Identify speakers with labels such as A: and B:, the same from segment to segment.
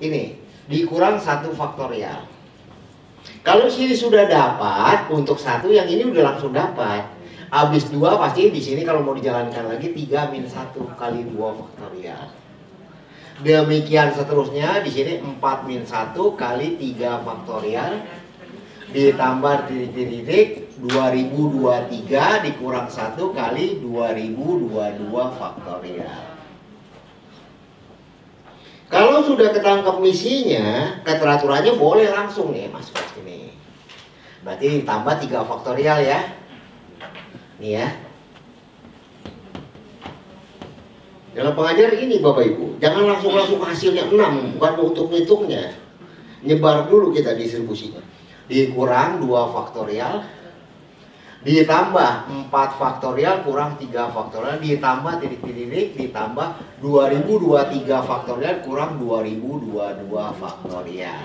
A: ini dikurang 1 faktorial. Kalau sini sudah dapat untuk 1, yang ini udah langsung dapat. Habis 2 pasti di sini kalau mau dijalankan lagi 3 min 1 kali 2 faktorial. Demikian seterusnya di sini 4 min 1 kali 3 faktorial ditambah titik-titik 2023 dikurang 1 kali 2022 faktorial. Kalau sudah ketangkap misinya, keteraturannya boleh langsung nih masuk ke sini. Berarti ditambah 3 faktorial ya. Nih ya. Dalam pengajar ini Bapak Ibu, jangan langsung hasilnya 6, bukan untuk ngitungnya. Nyebar dulu kita distribusinya. Dikurang 2 faktorial ditambah 4 faktorial kurang 3 faktorial ditambah titik-titik ditambah 2023 faktorial kurang 2022 faktorial.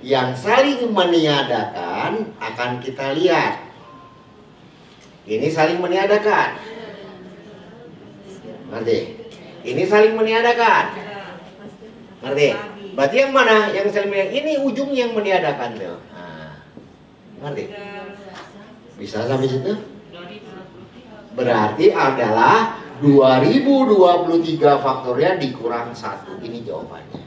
A: Yang saling meniadakan akan kita lihat. Ini saling meniadakan. Ngerti? Ini saling meniadakan. Ngerti? Berarti yang mana yang saling meniadakan? Ini ujungnya yang meniadakan tuh. Nah, ngerti? Bisa sampai situ? Berarti adalah 2023 faktorial dikurang 1. Ini jawabannya.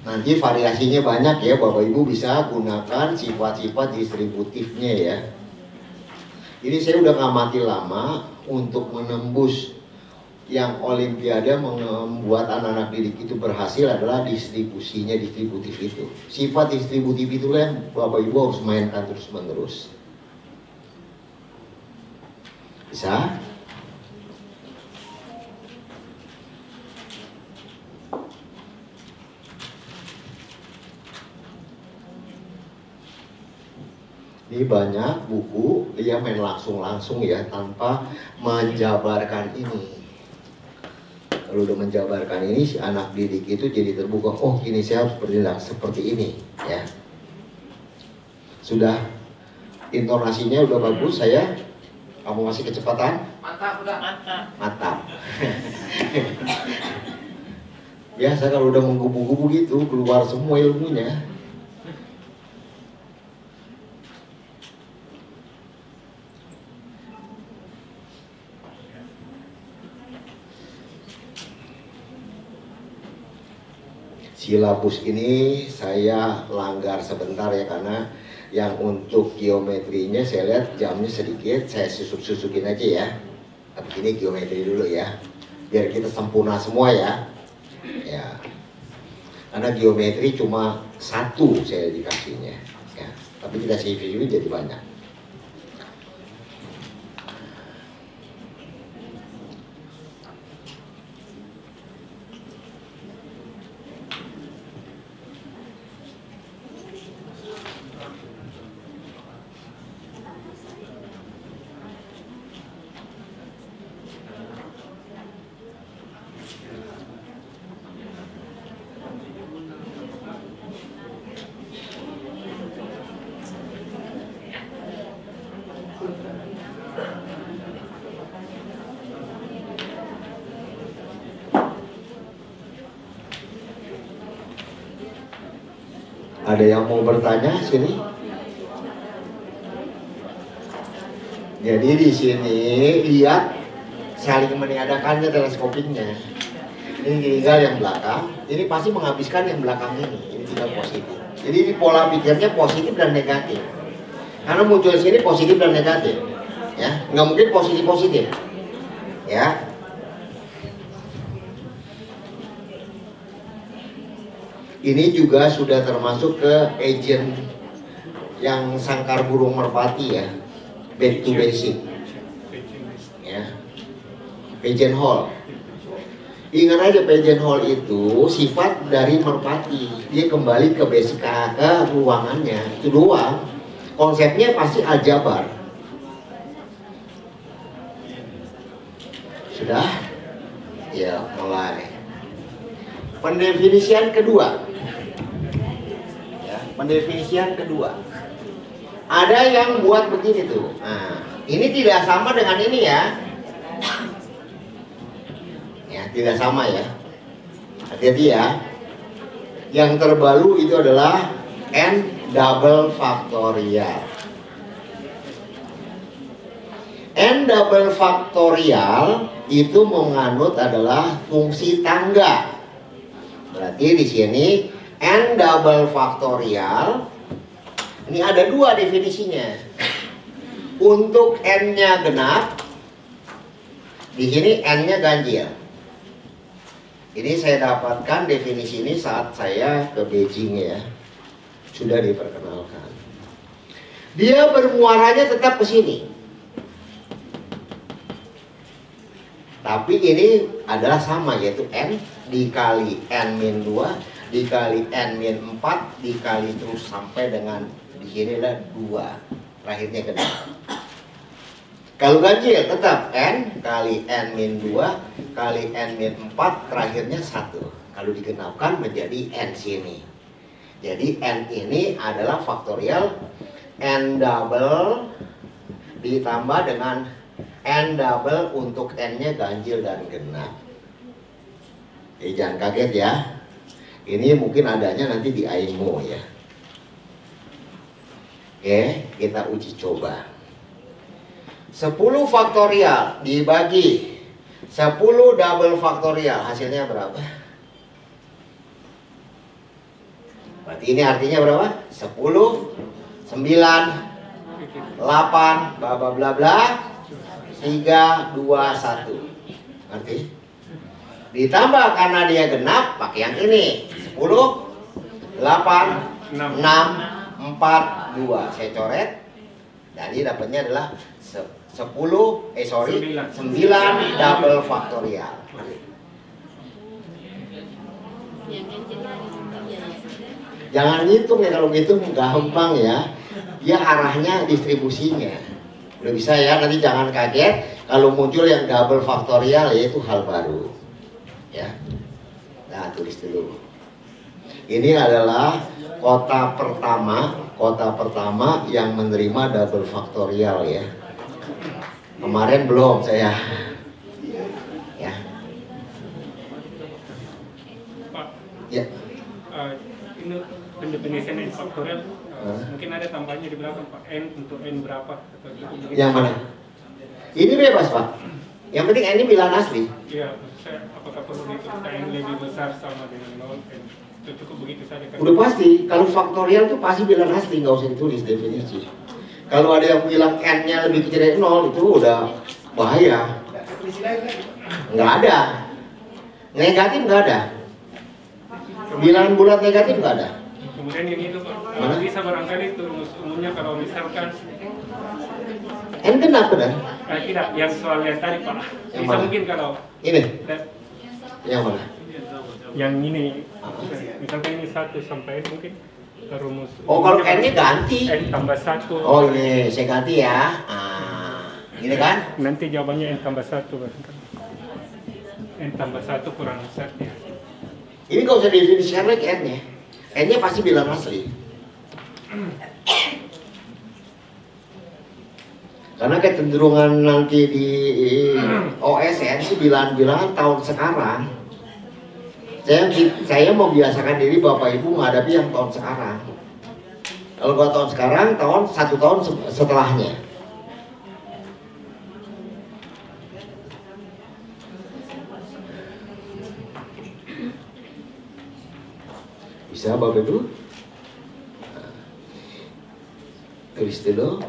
A: Nanti variasinya banyak ya, Bapak Ibu bisa gunakan sifat-sifat distributifnya ya. Ini saya udah ngamati lama untuk menembus yang Olimpiade membuat anak-anak didik itu berhasil adalah distribusinya distributif itu. Sifat distributif itulah yang Bapak Ibu harus mainkan terus menerus. Bisa? Ini banyak buku dia main langsung-langsung ya tanpa menjabarkan ini. Kalau udah menjabarkan ini si anak didik itu jadi terbuka. Oh ini saya harus bertindak seperti ini ya. Sudah intonasinya udah bagus saya. Kamu masih kecepatan?
B: Mantap udah mantap.
A: Mantap. Biasa kalau udah menggubu-gubu gitu keluar semua ilmunya. Silabus ini saya langgar sebentar ya karena yang untuk geometrinya saya lihat jamnya sedikit, saya susuk-susukin aja ya. Tapi ini geometri dulu ya, biar kita sempurna semua ya. Ya, karena geometri cuma 1 saya dikasihnya, ya. Tapi kita CV jadi banyak. Ada yang mau bertanya sini? Jadi di sini lihat saling meniadakannya teleskopiknya. Ini tinggal yang belakang, ini pasti menghabiskan yang belakang ini. Ini tinggal positif. Jadi di pola pikirnya positif dan negatif. Karena muncul di sini positif dan negatif, ya nggak mungkin positif, ya. Ini juga sudah termasuk ke agent yang sangkar burung merpati ya, back to basic, ya, agent hall. Ingat aja agent hall itu sifat dari merpati, dia kembali ke basic ke ruangannya, itu doang. Konsepnya pasti aljabar. Sudah? Ya mulai. Pendefinisian kedua. Pendefinisian kedua, ada yang buat begini tuh. Nah, ini tidak sama dengan ini ya. Ya, tidak sama ya. Hati-hati ya. Yang terbaru itu adalah n double faktorial. N double faktorial itu menganut adalah fungsi tangga. Berarti di sini n double faktorial ini ada dua definisinya. Untuk n-nya genap, di sini n-nya ganjil. Ini saya dapatkan definisi ini saat saya ke Beijing ya. Sudah diperkenalkan. Dia bermuaranya tetap ke sini. Tapi ini adalah sama, yaitu n dikali n-2 dikali n-4 dikali terus sampai dengan di sini adalah 2. Terakhirnya genap. Kalau ganjil tetap n kali n-2 kali n-4 terakhirnya 1. Kalau digenapkan menjadi n sini. Jadi n ini adalah faktorial n double ditambah dengan n double untuk n-nya ganjil dan genap. Jadi jangan kaget ya. Ini mungkin adanya nanti di AIMO ya. Oke, kita uji coba. 10 faktorial dibagi 10 double faktorial, hasilnya berapa? Berarti ini artinya berapa? 10, 9, 8, bla bla bla bla, 3, 2, 1. Ngerti? Ditambah karena dia genap, pakai yang ini. 10, 8, 6, 4, 2. Saya coret. Jadi dapatnya adalah 9 double faktorial. Jangan ngitung ya, kalau ngitung gampang ya. Dia arahnya distribusinya. Udah bisa ya, nanti jangan kaget kalau muncul yang double faktorial, ya itu hal baru. Ya. Nah, tulis dulu. Ini adalah kota pertama yang menerima double faktorial ya. Kemarin belum saya. Ya.
B: Pak.
A: Ya.
B: Ini pendefinisian n faktorial mungkin ada tambahnya di belakang Pak, n untuk n berapa atau gitu.
A: Yang mana? Ini bebas Pak. Yang penting n ini bilangan asli.
B: Iya, saya apakah perlu dituliskan n lebih besar sama dengan 0 n? Itu cukup begitu saja kan?
A: Udah pasti, kalau faktorial itu pasti bilangan asli, nggak usah ditulis definisi. Kalau ada yang bilang n-nya lebih kecil dari 0, itu udah bahaya. Nggak ada. Negatif nggak ada. Bilangan bulat negatif nggak ada.
B: Kemudian yang itu Pak, bisa barangkali itu umumnya kalau misalkan
A: N kenapa dan?
B: tidak, yang soal yang tadi Pak.
A: Yang
B: Bisa
A: mana?
B: mungkin kalau
A: Ini? Yang mana?
B: yang ini, misalkan ini 1 sampai n mungkin rumus.
A: Oh, kalau n-nya ganti.
B: N tambah 1.
A: Oh ini, saya ganti ya. Gini kan?
B: Nanti jawabannya n tambah 1 barangkali. N tambah 1 kurang 1 ya.
A: Ini kalau usah definisikan lagi n-nya. N-nya pasti bilangan asli. Karena kecenderungan nanti di OSN sih bilangan-bilangan tahun sekarang. Saya mau biasakan diri Bapak Ibu menghadapi yang tahun sekarang. Kalau gua tahun sekarang, satu tahun setelahnya. Bisa Bapak Ibu? Tulis dulu.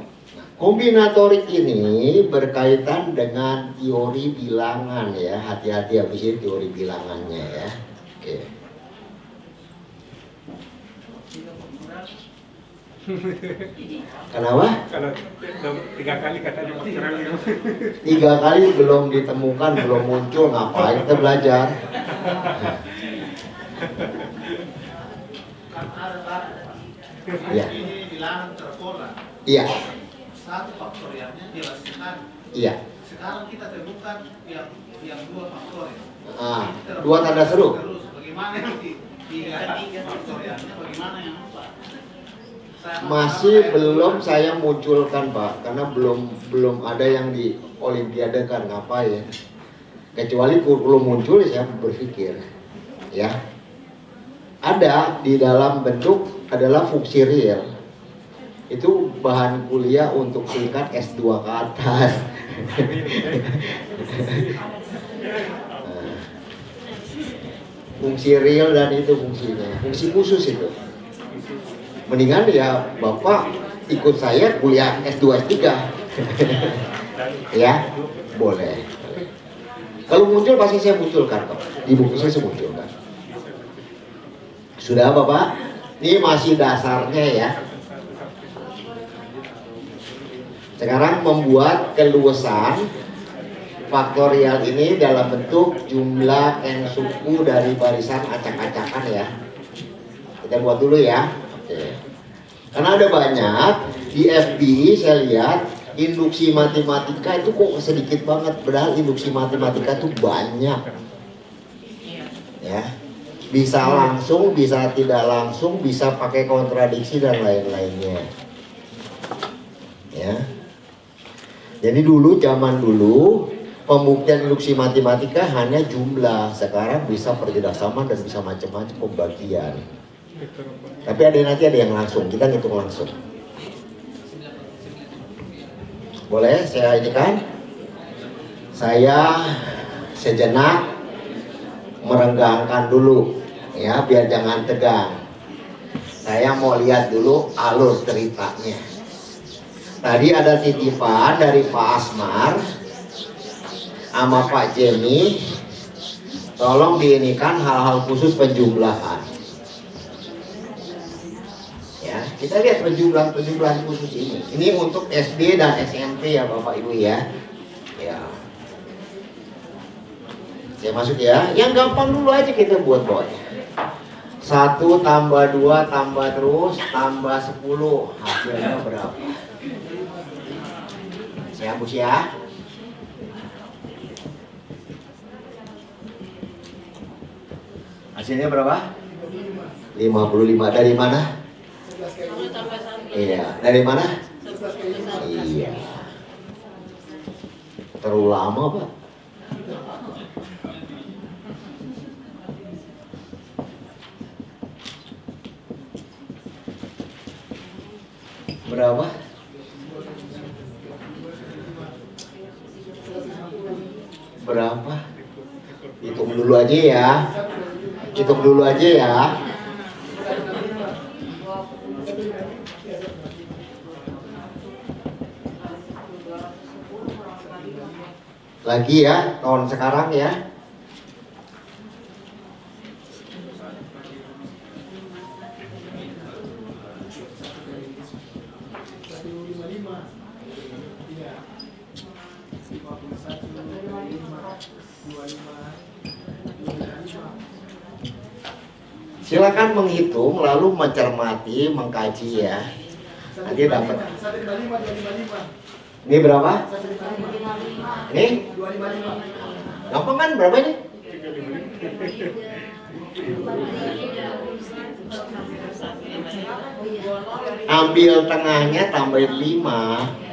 A: Kombinatorik ini berkaitan dengan teori bilangan ya. Hati-hati habis ini teori bilangannya ya. Oke. Kenapa?
B: Kalau 3 kali katanya faktorial
A: 3 kali belum ditemukan, belum muncul, ngapain kita belajar? Iya. Iya.
C: Satu faktorialnya jelas sekali.
A: Iya.
C: Sekarang kita temukan yang 2 faktorial.
A: Dua tanda seru.
C: Terus bagaimana yang 3 faktorialnya, bagaimana yang 4?
A: Masih belum saya munculkan Pak, karena belum ada yang di Olimpiade kan ngapain. Kecuali kurikulum muncul saya berpikir. ya. Ada di dalam bentuk adalah fungsi real. Itu bahan kuliah untuk tingkat S2 ke atas. Fungsi real dan itu fungsinya, fungsi khusus itu. Mendingan ya Bapak ikut saya kuliah S2 S3. Ya, boleh. Kalau muncul pasti saya munculkan kok. Di buku saya munculkan. Sudah Bapak? Ini masih dasarnya ya. Sekarang membuat keluasan faktorial ini dalam bentuk jumlah n suku dari barisan acak-acakan ya. Kita buat dulu ya. Oke. Karena ada banyak di FB saya lihat induksi matematika itu kok sedikit banget, padahal induksi matematika itu banyak. Ya. Bisa langsung, bisa tidak langsung, bisa pakai kontradiksi dan lain-lainnya. Ya. Jadi dulu, zaman dulu pembuktian induksi matematika hanya jumlah, sekarang bisa perjedasaman dan bisa macam-macam pembagian. Tapi nanti ada yang langsung, kita ngitung langsung. Boleh saya ini kan? Saya sejenak merenggangkan dulu, ya biar jangan tegang. Saya mau lihat dulu alur ceritanya. Tadi ada titipan dari Pak Asmar sama Pak Jemi, tolong diinikan hal-hal khusus penjumlahan. Ya, kita lihat penjumlahan khusus ini. Ini untuk SD dan SMP ya Bapak Ibu ya. Ya. Saya masuk ya. Yang gampang dulu aja kita buat bawahnya. 1 tambah 2 tambah terus tambah 10, hasilnya berapa? Saya hapus ya. Hasilnya berapa? 55. Dari mana? Iya, dari mana? Iya. Terlalu lama, Pak. Berapa? Berapa? Hitung dulu aja ya. Hitung dulu aja ya. Lagi ya, tahun sekarang ya. Silakan menghitung lalu mencermati, mengkaji ya. Nanti dapat. Ini berapa? Ini? Gampang kan berapa ini? Ambil tengahnya tambahin 5.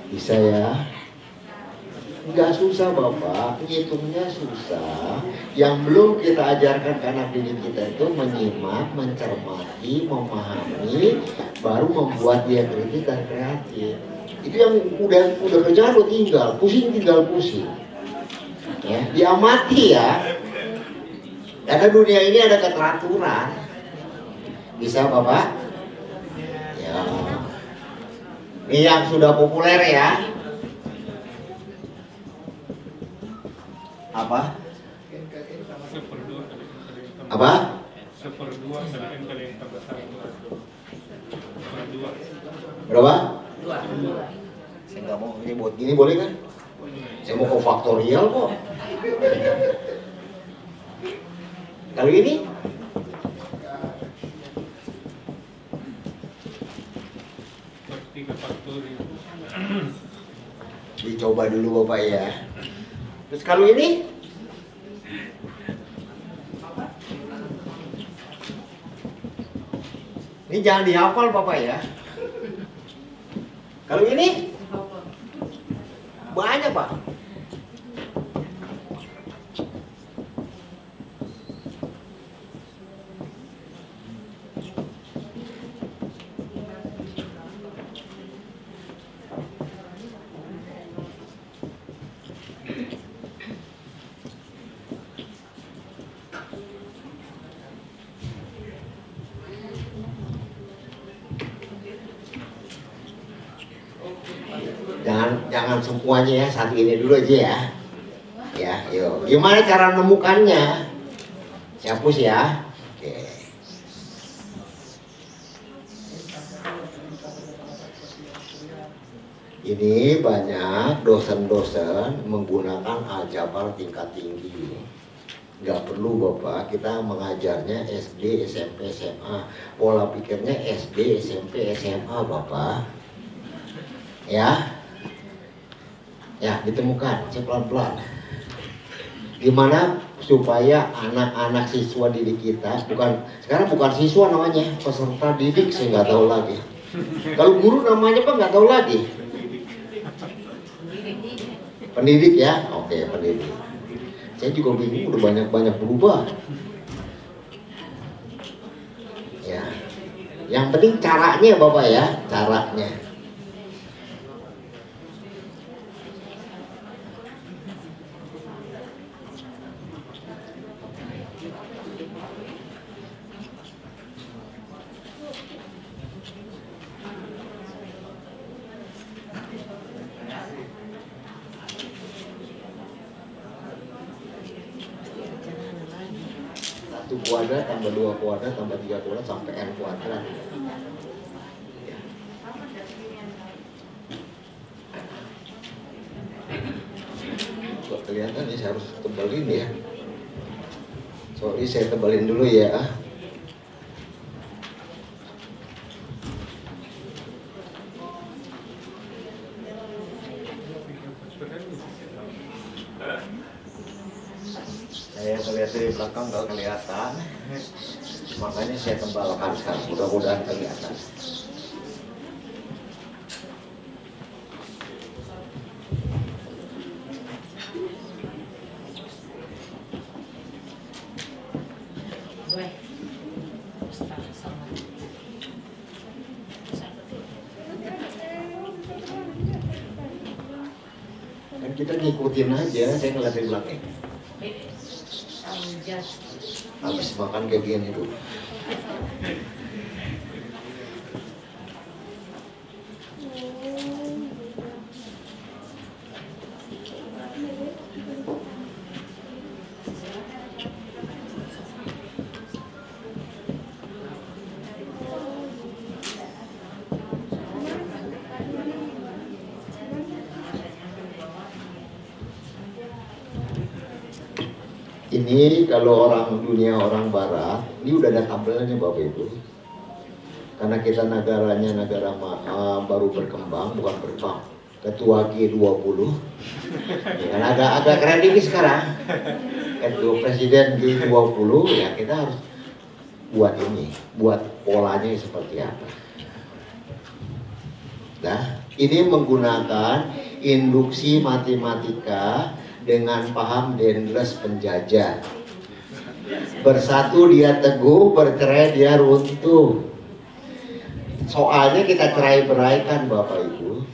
A: Bisa ya? Nggak susah Bapak, ngitungnya susah. Yang belum kita ajarkan ke anak didik kita itu menyimak, mencermati, memahami, baru membuat dia kritis dan kreatif. Itu yang udah kerjaan lo tinggal pusing. Ya, diamati ya. Karena dunia ini ada keteraturan. Bisa Bapak? Ya. Ini yang sudah populer ya. Apa? Apa?
B: 1/2 kali n kali n tambah 1.
A: Berapa? 2. Saya nggak mau ini buat gini boleh kan? Saya mau ke faktorial kok. Kalau ini? Dicoba dulu Bapak ya. Terus kalau ini? Ini jangan dihafal Bapak ya. Kalau ini banyak Pak. Jangan semuanya ya, satu ini dulu aja ya. Ya, yuk. Gimana cara menemukannya? Saya hapus ya. Oke. Ini banyak dosen-dosen menggunakan aljabar tingkat tinggi. Nggak perlu Bapak, kita mengajarnya SD, SMP, SMA. Pola pikirnya SD, SMP, SMA Bapak. Ya. Ya, ditemukan pelan-pelan. Gimana supaya anak-anak siswa didik kita, sekarang bukan siswa namanya, peserta didik, saya nggak tahu lagi. Kalau guru namanya Pak nggak tahu lagi. Pendidik ya, oke pendidik. Saya juga bingung, udah banyak berubah. Ya, yang penting caranya Bapak ya, caranya. Satu kuadrat tambah 2 kuadrat tambah 3 kuadrat sampai n kuadrat. Kok kelihatan nih, saya harus tebalin ya. Sorry, saya tebalin dulu ya. Saya melihat dari belakang nggak kelihatan, makanya saya tebalkan sekarang. Mudah-mudahan kelihatan. Dan kita ngikutin aja, saya ngeliat dari belakang. Habis makan kayak gini dulu. Ini kalau orang dunia, orang barat, ini udah ada tabelnya Bapak Ibu. Karena kita negaranya negara baru berkembang, bukan berkembang. Ketua G20. Ya, kan agak keren dikit sekarang. Ketua Presiden G20, ya kita harus buat ini, buat polanya seperti apa. Nah, ini menggunakan induksi matematika dengan paham Dendles penjajah. Bersatu dia teguh, bercerai dia runtuh. Soalnya kita cerai-beraikan Bapak Ibu.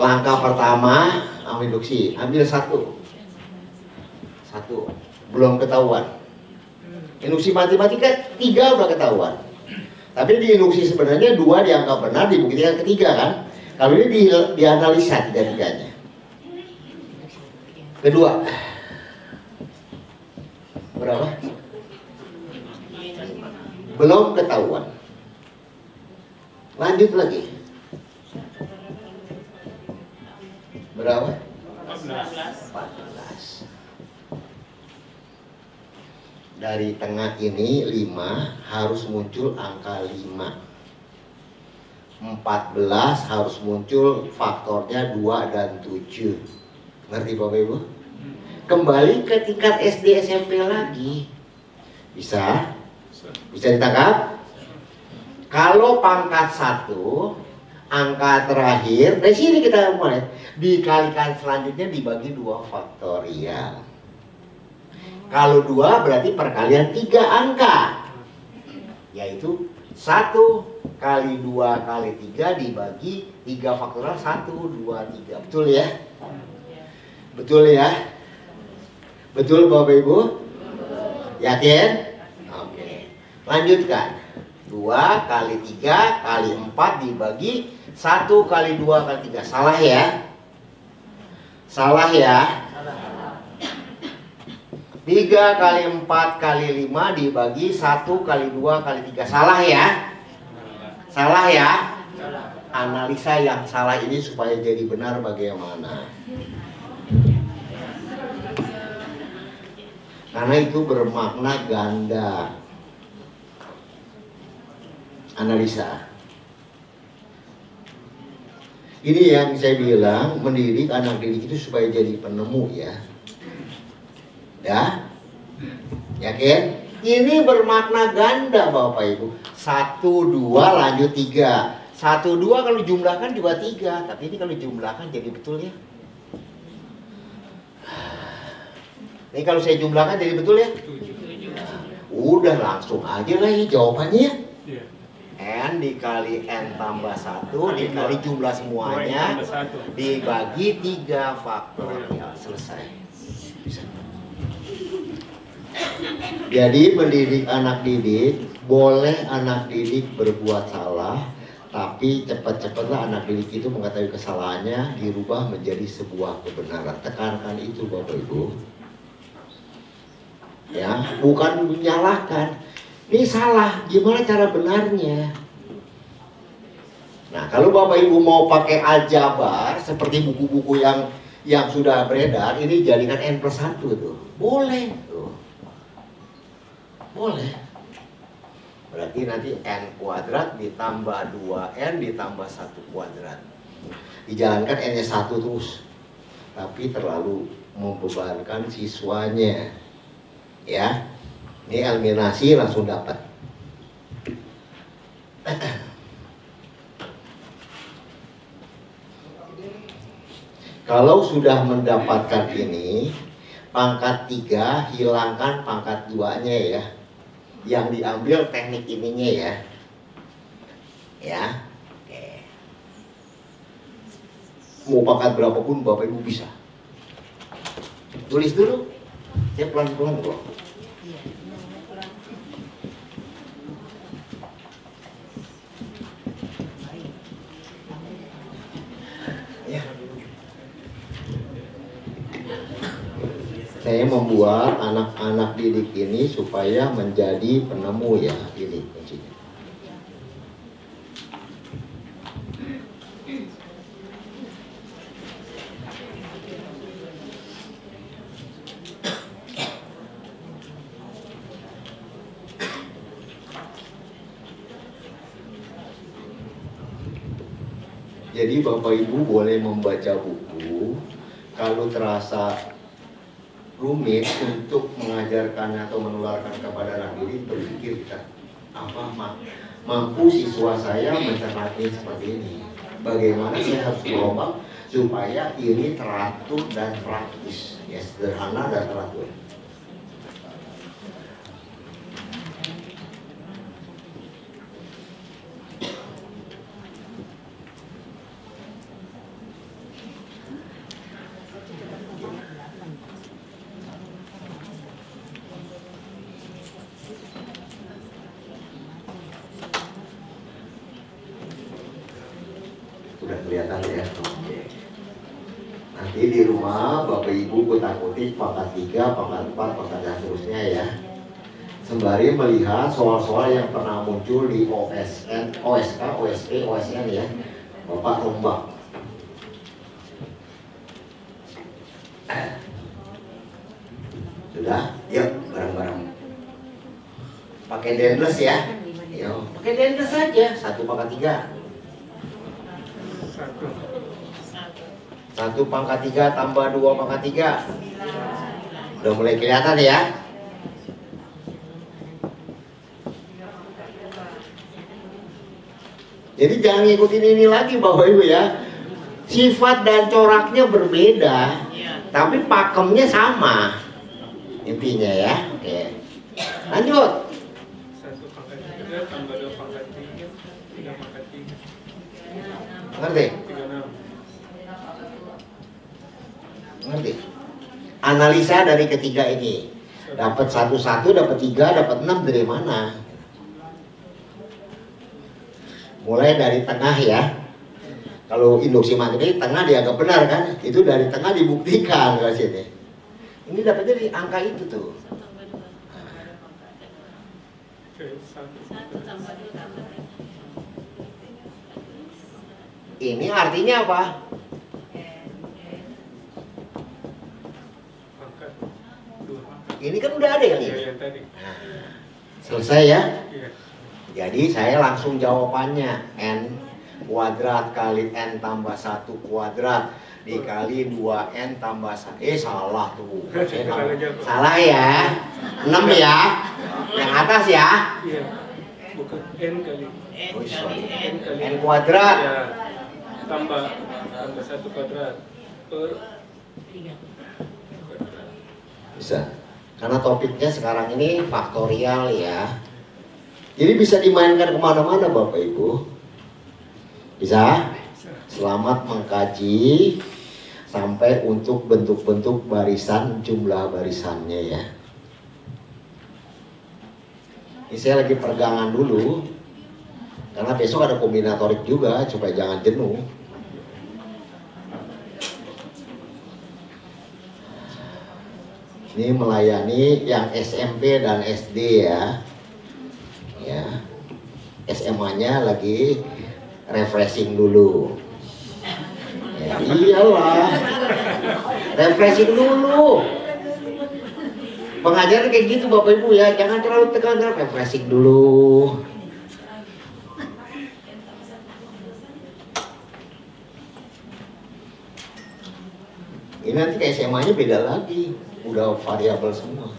A: Langkah pertama, ambil induksi, ambil satu, belum ketahuan. Induksi matematika 3 udah ketahuan. Tapi di induksi sebenarnya 2 dianggap benar, dibuktikan ketiga kan. Kalau ini dianalisa 3-3-nya. Kedua, berapa? Belum ketahuan. Lanjut lagi. Berapa? 14. Dari tengah ini 5 harus muncul angka 5. 14 harus muncul faktornya 2 dan 7. Ngerti Bapak Ibu? Kembali ke tingkat SD SMP lagi. Bisa? Bisa ditangkap? Kalau pangkat 1, angka terakhir, dari sini kita mulai, dikalikan selanjutnya dibagi 2 faktorial. Kalau 2 berarti perkalian 3 angka, yaitu 1 kali 2 kali 3 dibagi 3 faktorial 1, 2, 3. Betul ya? Betul ya? Betul Bapak Ibu? Yakin? Oke. Lanjutkan. 2 kali 3 kali 4 dibagi 1 kali 2 kali 3. Salah ya? Salah ya? 3 kali 4 kali 5 dibagi 1 kali 2 kali 3. Salah ya? Salah ya? Analisa yang salah ini supaya jadi benar bagaimana? Karena itu bermakna ganda. Analisa. Ini yang saya bilang, mendidik anak didik itu supaya jadi penemu ya. Ya? Yakin? Ini bermakna ganda Bapak Ibu. 1, 2 lanjut 3. 1, 2 kalau jumlahkan juga 3. Tapi ini kalau jumlahkan jadi betul ya. Ini kalau saya jumlahkan jadi betul ya. Udah langsung aja lah ini jawabannya ya. N dikali N tambah 1 dikali jumlah semuanya dibagi 3 faktorial. Selesai. Bisa. Jadi mendidik anak didik, boleh anak didik berbuat salah, tapi cepat-cepatlah anak didik itu mengetahui kesalahannya, dirubah menjadi sebuah kebenaran. Tekankan itu Bapak Ibu. Ya, bukan menyalahkan. Ini salah, gimana cara benarnya? Nah, kalau Bapak Ibu mau pakai aljabar seperti buku-buku yang sudah beredar, ini jadikan N+1 tuh. Boleh tuh. Boleh. Berarti nanti N kuadrat ditambah 2N ditambah 1 kuadrat. Dijalankan N-nya 1 terus. Tapi terlalu membebankan siswanya. Ya. Ini eliminasi langsung dapat. Kalau sudah mendapatkan ini, pangkat 3 hilangkan pangkat 2-nya ya. Yang diambil teknik ininya ya. Ya. Oke. Mau pangkat berapapun Bapak Ibu bisa. Tulis dulu. Saya pelan-pelan kok. Ya. Saya membuat anak-anak didik ini supaya menjadi penemu ya, ini kuncinya. Jadi Bapak Ibu boleh membaca buku kalau terasa rumit untuk mengajarkannya atau menularkan kepada anak didik, berpikir kita apa mampu siswa saya mencermati seperti ini, bagaimana saya harus berubah supaya ini teratur dan praktis, ya, sederhana dan teratur. Udah kelihatan ya. Nanti di rumah Bapak Ibu kutak-kutik pangkat 3, pangkat 4, pangkat dan seterusnya ya. Sembari melihat soal-soal yang pernah muncul di OSN, OSK, OSP, OSN ya. Bapak rombak. Sudah? Yuk bareng-bareng. Pakai dendles ya. Yuk, pakai dendles saja. 1 pangkat 3. 1 pangkat 3 tambah 2 pangkat 3. Udah mulai kelihatan ya. Jadi jangan ngikutin ini lagi Bapak Ibu ya. Sifat dan coraknya berbeda, tapi pakemnya sama. Intinya ya. Oke. Lanjut.
B: 1 pangkat 3 tambah 2 pangkat 3, 3 pangkat 3.
A: Ngerti?
B: 36.
A: Ngerti? Analisa dari ketiga ini. Dapat 1, 1, dapat 3, dapat 6 dari mana? Mulai dari tengah ya. Kalau induksi matematik tengah dianggap benar kan? Itu dari tengah dibuktikan ke sini. Ini dapatnya di angka itu tuh.
B: Oke, 1 tambah 2.
A: Ini artinya apa?
B: Pangkat 2.
A: Ini kan udah ada yang
B: Iya,
A: ini.
B: yang tadi.
A: Selesai ya?
B: Iya.
A: Jadi saya langsung jawabannya n kuadrat kali n tambah 1 kuadrat dikali 2n tambah 1. Salah tuh. Salah ya. 6 ya. Yang atas ya.
B: Iya. Bukan n kali.
A: Oh, sorry.
B: N kali.
A: N kuadrat.
B: Ya. Tambah 1 kuadrat per
A: Bisa. Karena topiknya sekarang ini faktorial ya. Jadi bisa dimainkan kemana-mana Bapak Ibu. Bisa? Selamat mengkaji sampai untuk bentuk-bentuk barisan, jumlah barisannya ya. Ini saya lagi peregangan dulu. Karena besok ada kombinatorik juga supaya jangan jenuh. Ini melayani yang SMP dan SD ya. Ya. SMA-nya lagi refreshing dulu. Ya, iyalah. Refreshing dulu. Pengajaran kayak gitu Bapak Ibu ya, jangan terlalu tekan, refreshing dulu. Ini nanti ke SMA-nya beda lagi, udah variabel semua.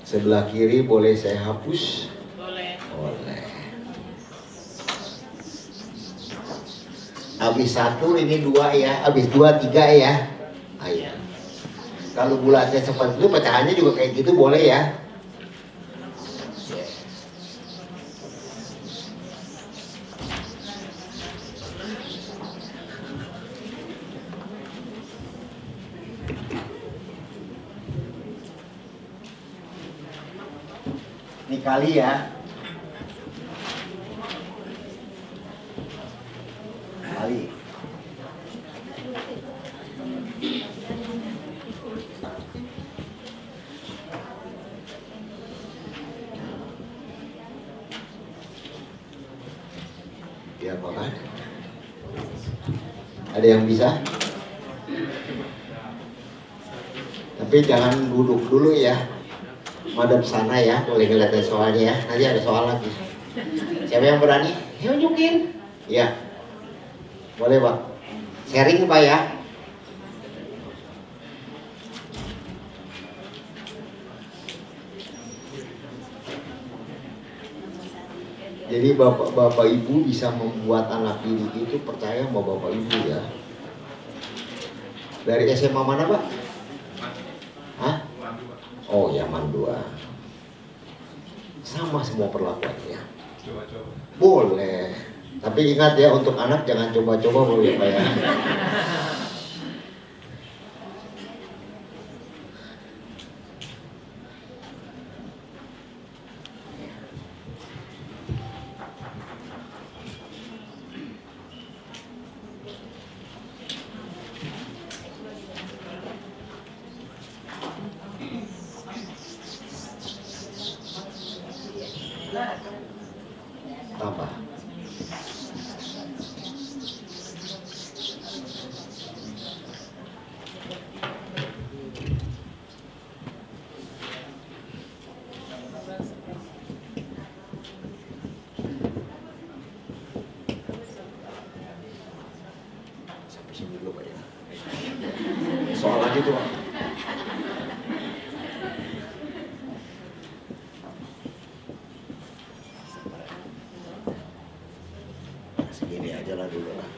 A: Sebelah kiri boleh saya hapus? Boleh. Boleh. Habis 1 ini 2 ya, habis 2 3 ya. Ayo. Kalau bulatnya seperti itu pecahannya juga kayak gitu boleh ya. Ini kali ya. Kali. Ya apa kan? Ada yang bisa? Tapi jangan duduk dulu ya. Madep sana ya, boleh ngeliatin soalnya ya. Nanti ada soal lagi. Siapa yang berani? Ya unjukin. Ya. Boleh Pak. Sharing Pak ya. Jadi bapak ibu bisa membuat anak didik itu percaya sama bapak ibu ya. Dari SMA mana Pak? Hah? Oh ya Mandua. Sama semua perlakuannya. Boleh. Tapi ingat ya, untuk anak jangan coba-coba boleh Pak ya. Tambah. Sampai sini dulu Pak ya. Soal lagi tuh Pak. Ini aja lah dulu lah.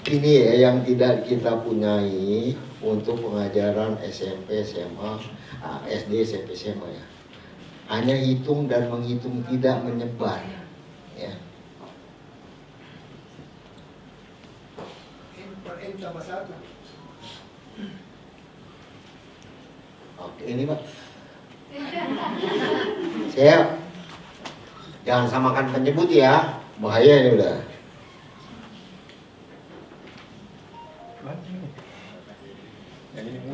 A: Ini ya yang tidak kita punyai untuk pengajaran SMP, SMA, SD, SMP, SMA ya. Hanya hitung dan menghitung, tidak menyebar ya.
D: N tambah 1.
A: Oke, ini Pak. Saya jangan samakan penyebut ya, bahaya ini udah.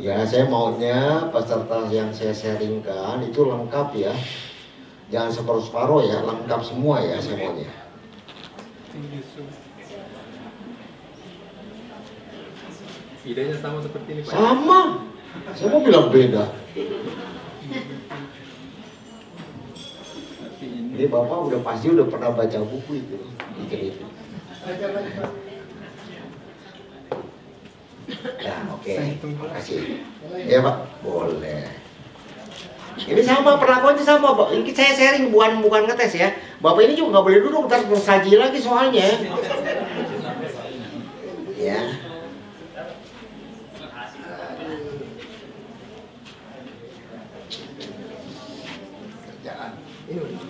A: Ya, saya maunya peserta yang saya sharingkan itu lengkap ya. Jangan separuh-separuh ya, lengkap semua ya saya maunya.
E: Idenya sama seperti ini Pak.
A: Sama. Saya mau bilang beda. Ini Bapak udah pasti udah pernah baca buku itu. Itu. Ya, oke. Makasih. Ya Pak, boleh. Ini sama perlakuannya sama Pak. Ini saya sharing bukan ngetes ya. Bapak ini juga nggak boleh duduk, ntar tersaji lagi soalnya. Ya.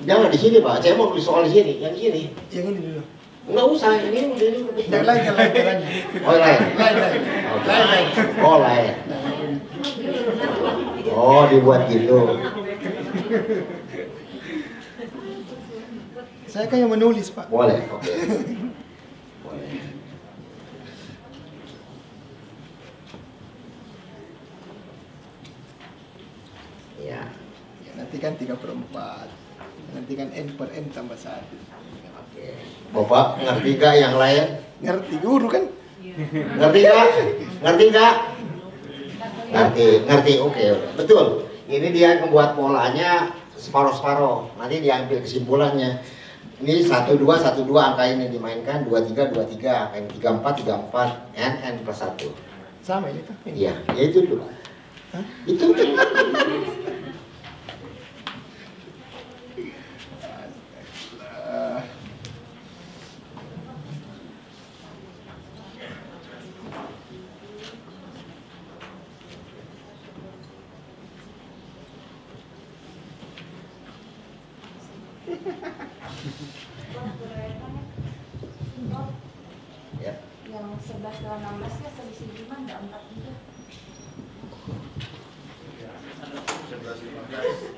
A: Jangan di sini Pak, saya mau tulis soal di sini, yang sini.
D: Yang ini dulu.
A: Enggak usah, yang ini udah ini.
D: Yang lain.
A: Oh lain.
D: Lain.
A: Oh lain. Oh dibuat gitu.
D: Saya kan yang menulis Pak.
A: Boleh, oke. Boleh. Ya.
D: Nanti kan 3/4. Nanti kan N per N tambah 1.
A: Oke. Bapak ngerti gak yang lain?
D: Ngerti guru kan?
A: Ngerti gak? Ngerti gak? Ngerti. Oke. Betul. Ini dia membuat polanya separuh-separuh. Nanti diambil kesimpulannya. Ini 1 2 1 2 angka ini dimainkan, 2 3 2 3, angka ini 3 4 3 4, n plus 1.
D: Sama ini tuh.
A: Iya, ya itu dulu.
D: Hah?
A: Itu. Ya.
F: Yang 11 dan 16 ya selisih 5 enggak 4 juga.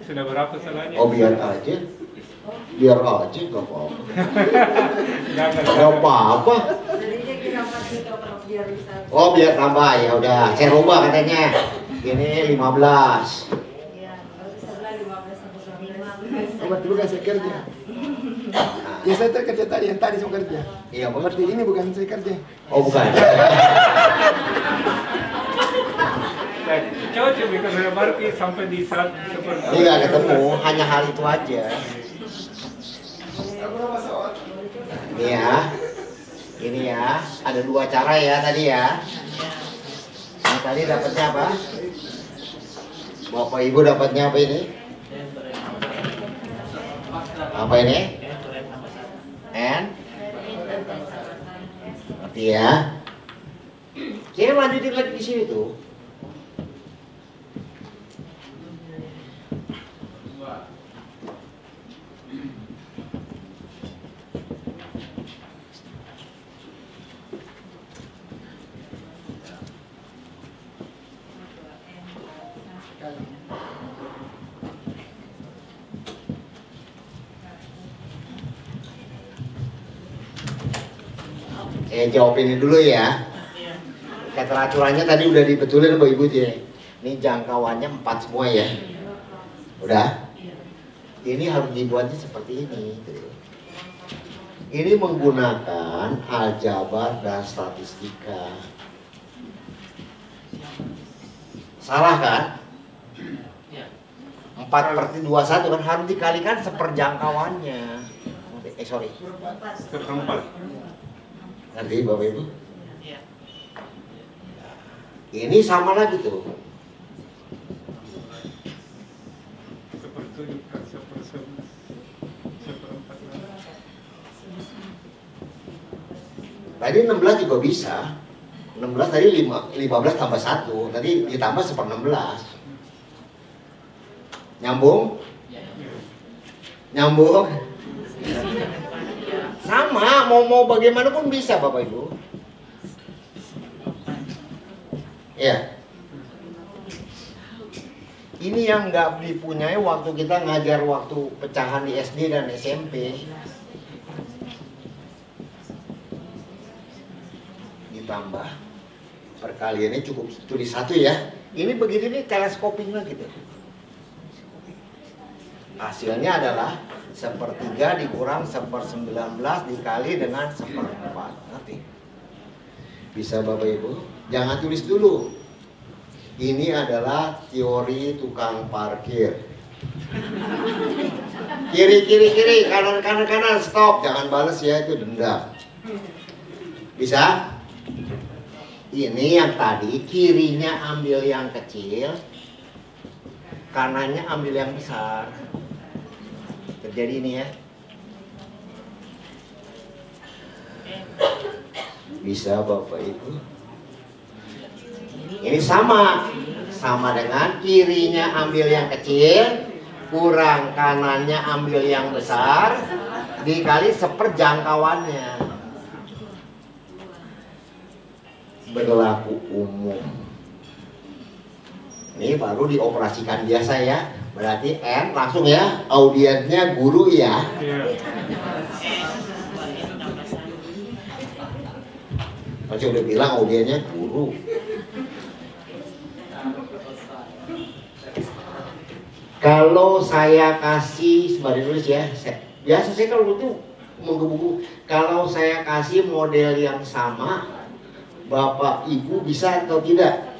B: Sudah berapa salahnya?
A: Oh biar aja. Biar aja gak apa-apa.
B: Jangan.
A: Gak apa-apa.
F: Jadi dia kira 4 juga kalau biar bisa.
A: Oh biar tambah ya udah. Saya rubah katanya. Ini 15.
F: Iya, kalau sebelah 15 sampai 15.
D: Oh, berarti bukan saya kerja. Ya saya terkerja tadi, yang tadi saya kerja.
A: Iya, Bang.
D: Berarti ini bukan saya kerja.
A: Oh bukan.
B: Coba coba kalau baru sampai di saat seperti
A: Ini gak ketemu, hanya hal itu aja. Ini ya. Ini ya, ada 2 cara ya tadi ya. Yang tadi dapatnya apa? Bapak Ibu dapatnya apa ini? Apa ini? N? Ngerti ya? Saya lanjutin lagi di sini tuh. Jawab ini dulu ya. Keteraturannya tadi udah dibetulin Bapak Ibu dia. Ini jangkauannya 4 semua ya. Udah? Ini harus dibuatnya seperti ini. Ini menggunakan aljabar dan statistika. Salah kan? 4/21 kan harus dikalikan seperjangkauannya. Sorry.
B: seperempat.
A: Ngerti Bapak Ibu? Ini sama lagi tuh.
B: Sepertujuh, seperempat.
A: Tadi 16 juga bisa. 16 tadi 15 tambah 1, tadi ditambah 1/16. Nyambung? Nyambung? Sama, mau bagaimanapun bisa Bapak Ibu. Ya. Ini yang nggak dipunyai waktu kita ngajar waktu pecahan di SD dan SMP. Ditambah perkaliannya cukup tulis 1 ya. Ini begini nih teleskoping lagi tuh. Hasilnya adalah 1/3 dikurang 1/19 dikali dengan 1/4. Nanti bisa Bapak Ibu. Jangan tulis dulu. Ini adalah teori tukang parkir. Kiri, kanan, stop. Jangan balas ya, itu denda. Bisa? Ini yang tadi, kirinya ambil yang kecil, kanannya ambil yang besar. Terjadi ini ya. Bisa Bapak Ibu. Ini sama dengan kirinya ambil yang kecil, kurang kanannya ambil yang besar, dikali seperjangkauannya. Berlaku umum. Ini baru dioperasikan biasa ya. Berarti N langsung ya, audiensnya guru ya. Masih udah bilang audiensnya guru. Kalau saya kasih, sebagai tulis ya, biasa saya kalau itu menggebu-gebu. Kalau saya kasih model yang sama, Bapak Ibu bisa atau tidak?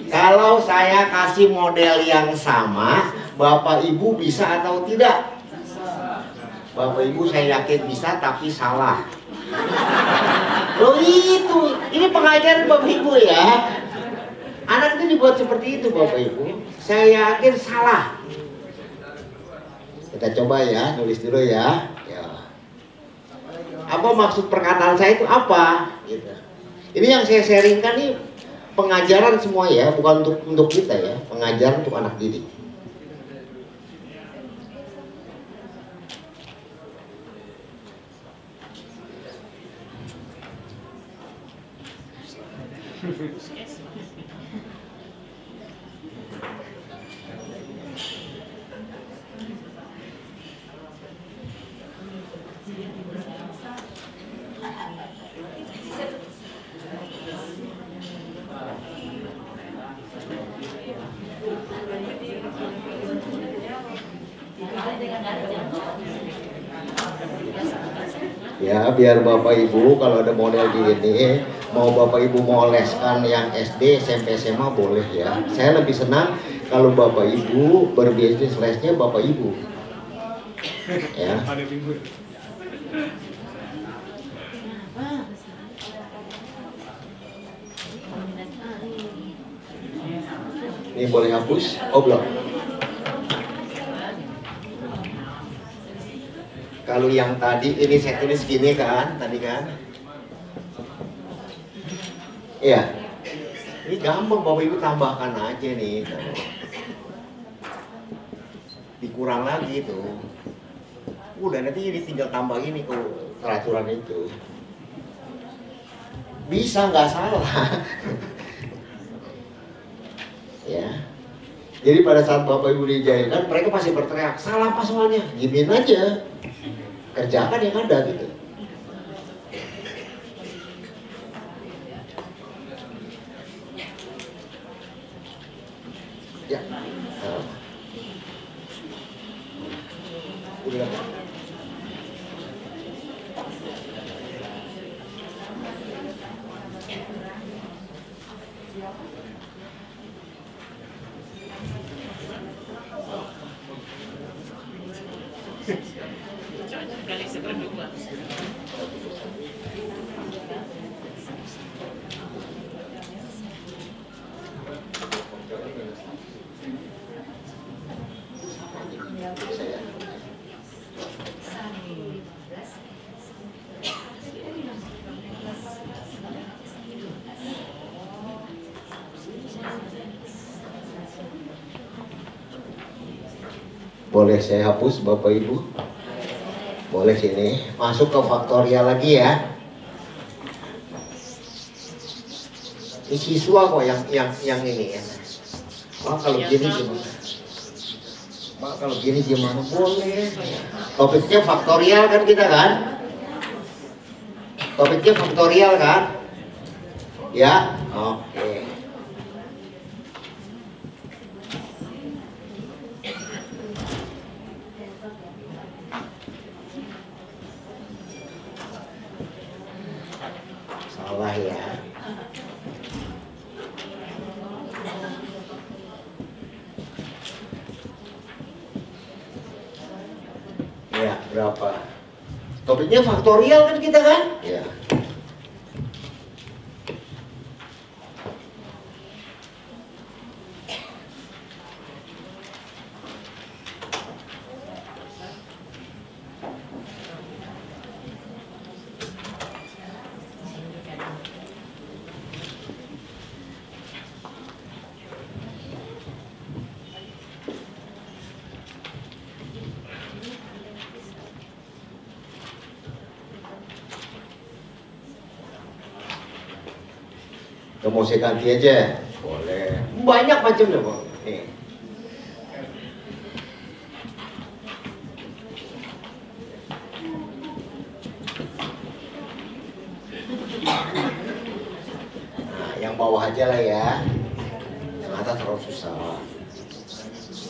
A: Kalau saya kasih model yang sama, Bapak Ibu bisa atau tidak? Bapak Ibu saya yakin bisa, tapi salah. Loh itu, ini pengajaran Bapak Ibu ya. Anak itu dibuat seperti itu Bapak Ibu. Saya yakin salah. Kita coba ya, nulis dulu ya. Apa maksud perkataan saya itu apa? Gitu. Ini yang saya sharingkan nih pengajaran semua ya, bukan untuk kita ya, pengajaran untuk anak didik. Ya, biar Bapak Ibu kalau ada model gini, mau Bapak Ibu mau leskan yang SD, SMP, SMA boleh ya. Saya lebih senang kalau Bapak Ibu berbisnis lesnya Bapak Ibu. Ya. Ini boleh hapus? Oh belum. Kalau yang tadi ini saya tulis gini kan, tadi kan? Iya. Ini gampang Bapak Ibu tambahkan aja nih. Dikurang lagi tuh. Udah nanti ini tinggal tambah ini ke peraturan itu. Bisa nggak salah. Ya. Jadi pada saat Bapak Ibu dijahilkan, mereka pasti berteriak, salah apa soalnya? Giniin aja. Kerjakan yang ada gitu. Ya. Udah. Boleh saya hapus Bapak Ibu? Boleh sini. Masuk ke faktorial lagi ya. Ini siswa kok yang ini ya. Pak kalau gini gimana? Pak kalau gini gimana? Boleh. Topiknya faktorial kan kita kan? Topiknya faktorial kan? Ya, oke. Salah ya. Ya, berapa? Topiknya faktorial kan kita kan? Ya. Mau saya ganti aja? Boleh. Banyak macamnya Pak. Nih. Nah, yang bawah aja lah ya. Yang atas terlalu susah.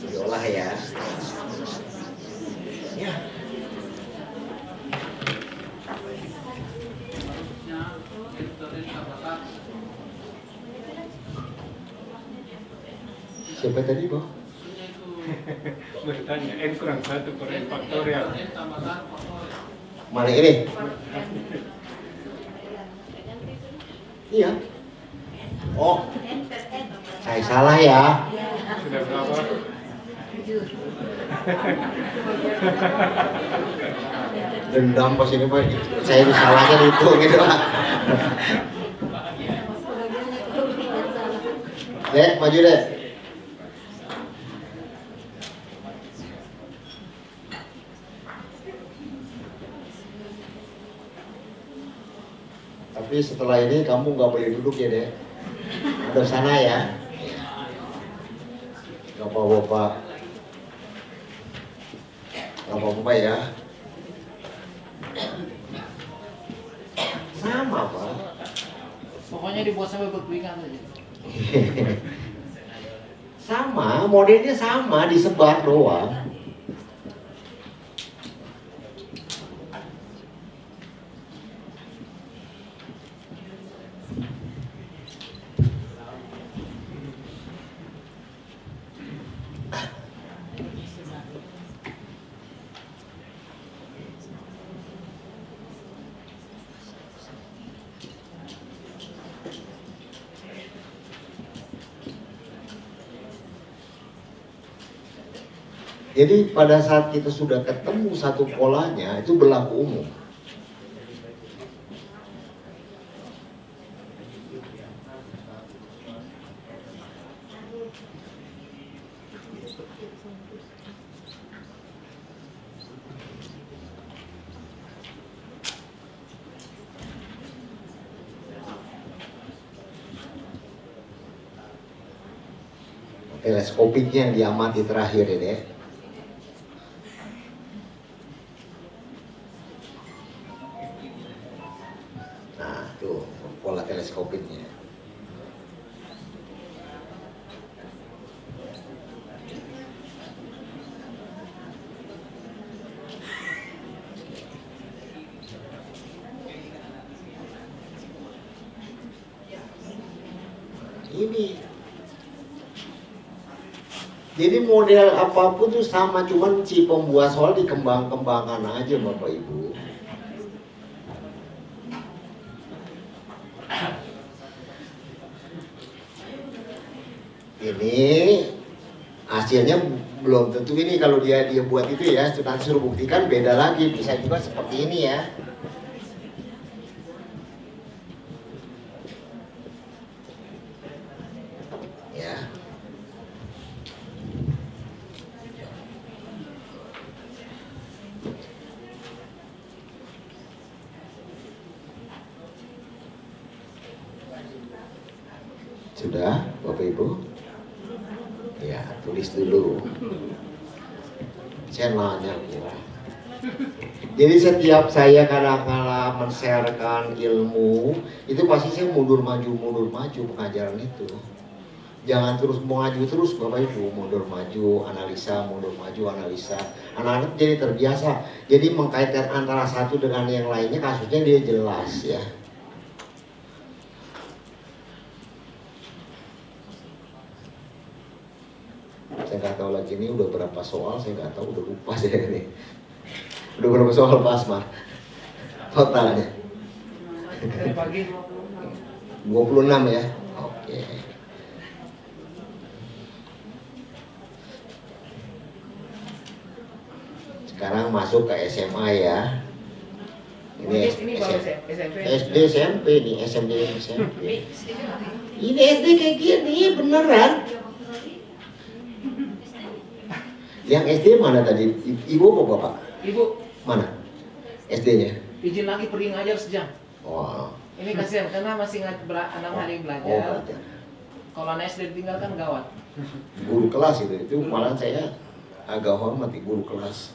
A: Diolah ya. Ya. Siapa tadi, Bang?
B: Bertanya, N kurang 1 per N faktorial.
A: Mana ini? Iya. Oh, saya salah ya.
B: Sudah berapa?
A: Dendam pas ini Pak. Saya disalahkan itu gitu Pak. Dek, maju deh. Tapi setelah ini kamu nggak boleh duduk ya deh. Ada sana ya. Gak apa-apa Pak. Gak apa-apa ya. Sama Pak.
C: Pokoknya dibuat sampai berpingan aja.
A: Sama, modelnya sama, disebar doang. Jadi pada saat kita sudah ketemu satu polanya, itu berlaku umum. Teleskopiknya yang diamati terakhir ini ya. Pola teleskopiknya. Ini. Jadi model apapun tuh sama, cuman si pembuat soal dikembang-kembangkan aja Bapak Ibu. Ini hasilnya belum tentu ini kalau dia buat itu ya, nanti suruh buktikan beda lagi, bisa juga seperti ini ya. Ya. Sudah, Bapak Ibu? Ya, tulis dulu. Saya nanya kira. Jadi setiap saya kadang-kala men-sharekan ilmu, itu pasti saya mundur maju pengajaran itu. Jangan terus maju terus Bapak Ibu, mundur maju, analisa, mundur maju, analisa. Anak-anak jadi terbiasa. Jadi mengkaitkan antara satu dengan yang lainnya, kasusnya dia jelas ya. Saya nggak tahu lagi ini udah berapa soal, saya nggak tahu, udah lupa saya ini. Udah berapa soal Pak Asmar? Totalnya?
C: Pagi
A: 26 ya? Oke. Sekarang masuk ke SMA ya. Ini
C: baru SMP.
A: SD SMP nih, SMP SMP. Ini SD kayak gini beneran. Yang SD mana tadi? Ibu apa bapak?
C: Ibu,
A: Mana? SD-nya?
C: izin lagi pergi ngajar sejam.
A: Wah.
C: Ini kasihan karena masih anak hari belajar. Kalau anak SD ditinggalkan gawat.
A: Guru kelas itu malah saya agak hormati guru kelas.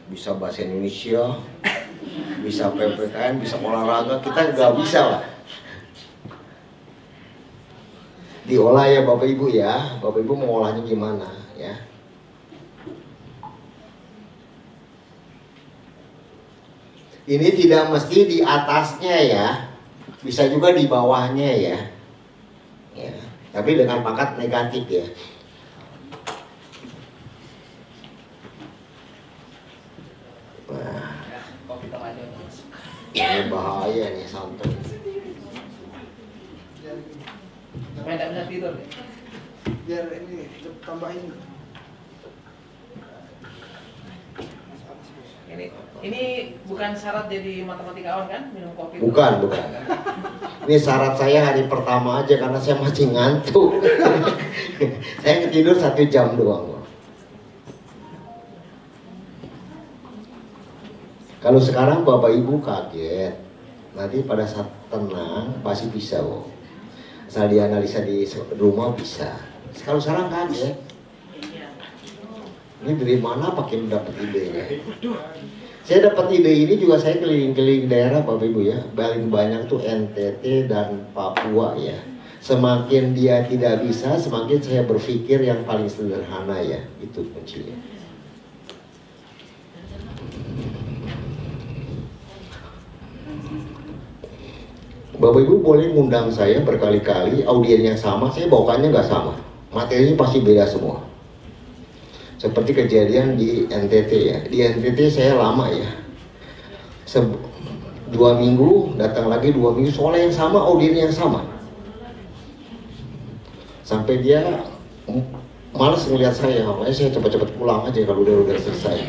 A: Bisa bahasa Indonesia, bisa PPKN, bisa olahraga, kita nggak bisa lah. Diolah ya Bapak Ibu ya, Bapak Ibu mau olahnya gimana ya? Ini tidak mesti di atasnya ya, bisa juga di bawahnya ya. Ya, tapi dengan pangkat negatif ya. Nah, ini bahaya nih santai.
C: Supaya tidak bisa tidur.
D: Biar ini tambahin.
C: Ini bukan syarat jadi matematikawan kan, minum kopi.
A: Bukan. Ini syarat saya hari pertama aja karena saya masih ngantuk. Saya tidur 1 jam doang. Kalau sekarang Bapak Ibu kaget, nanti pada saat tenang pasti bisa kok. Asal dianalisa di rumah bisa. Kalau sekarang kaget. Ini dari mana pakai dapat idenya? Saya dapat ide ini juga saya keliling-keliling daerah Bapak Ibu ya. Paling banyak tuh NTT dan Papua ya. Semakin dia tidak bisa, semakin saya berpikir yang paling sederhana ya. Itu kuncinya. Bapak Ibu boleh ngundang saya berkali-kali, audiennya sama, saya bawakannya nggak sama. Materinya pasti beda semua. Seperti kejadian di NTT ya. Di NTT saya lama ya. 2 minggu, datang lagi 2 minggu, soalnya yang sama, audiennya yang sama. Sampai dia malas ngeliat saya, makanya saya cepat-cepat pulang aja kalau udah selesai.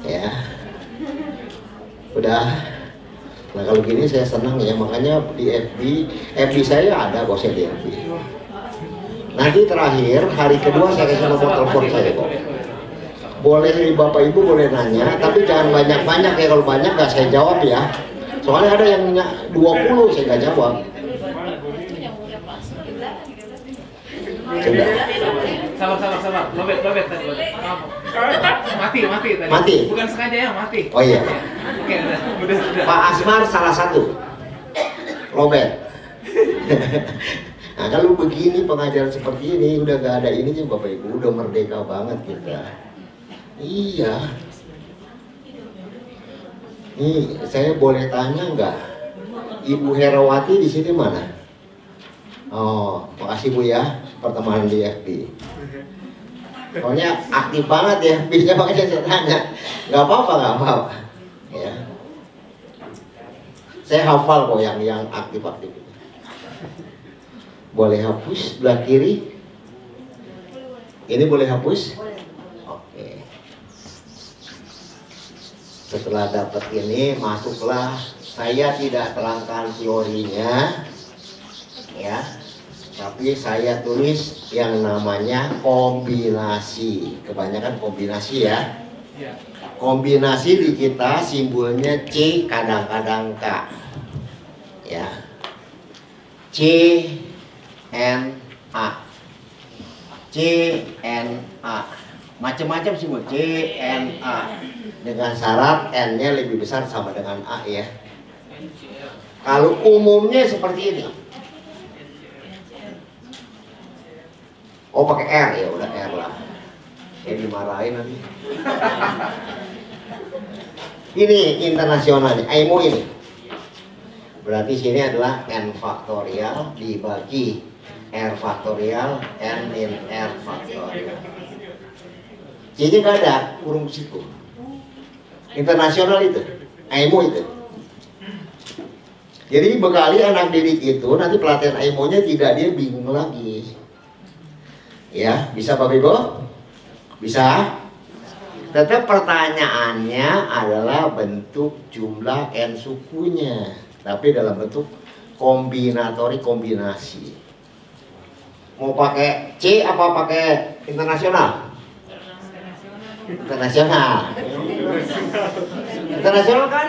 A: Ya. Udah. Nah kalau gini saya senang ya, makanya di FB saya ada bosnya di FB. Nanti terakhir hari kedua saya kasih nomor telepon saya kok. Boleh Bapak Ibu boleh nanya, tapi jangan banyak-banyak ya, kalau banyak nggak saya jawab ya. Soalnya ada yang 20 saya nggak jawab.
C: Sabar. Lobet tadi. Mati tadi.
A: Mati?
C: Bukan sengaja ya, mati.
A: Oh iya.
C: Oke, udah.
A: Pak Asmar salah satu. Lobet. Nah kalau begini pengajaran seperti ini udah gak ada ini sih Bapak Ibu, udah merdeka banget kita. Iya. Nih saya boleh tanya nggak? Ibu Herawati di sini mana? Oh, makasih Bu ya pertemanan di FB. Soalnya aktif banget ya, bisa makanya saya tanya. Nggak apa-apa. Ya. Saya hafal kok yang aktif-aktif. Boleh hapus sebelah kiri? Ini boleh hapus? Oke. Setelah dapat ini masuklah. Saya tidak terangkan teorinya, ya. Tapi saya tulis yang namanya kombinasi. Kebanyakan kombinasi ya. Kombinasi di kita simbolnya C, kadang-kadang K. Ya. C N A, C N A, macam-macam sih Bu, C N A, dengan syarat N-nya lebih besar sama dengan A ya. Kalau umumnya seperti ini. Oh pakai R ya, udah R lah. Saya dimarahin nanti. Ini internasional nih, IMO ini. Berarti sini adalah N faktorial dibagi R faktorial N min R faktorial. C-nya nggak ada, kurung situ. Internasional itu, IMO itu. Jadi bekali anak didik itu nanti pelatihan IMO-nya tidak dia bingung lagi. Ya, bisa Bapak Ibu? Bisa? Tetap pertanyaannya adalah bentuk jumlah N sukunya, tapi dalam bentuk kombinasi. Mau pakai C apa pakai internasional? Internasional. Internasional kan?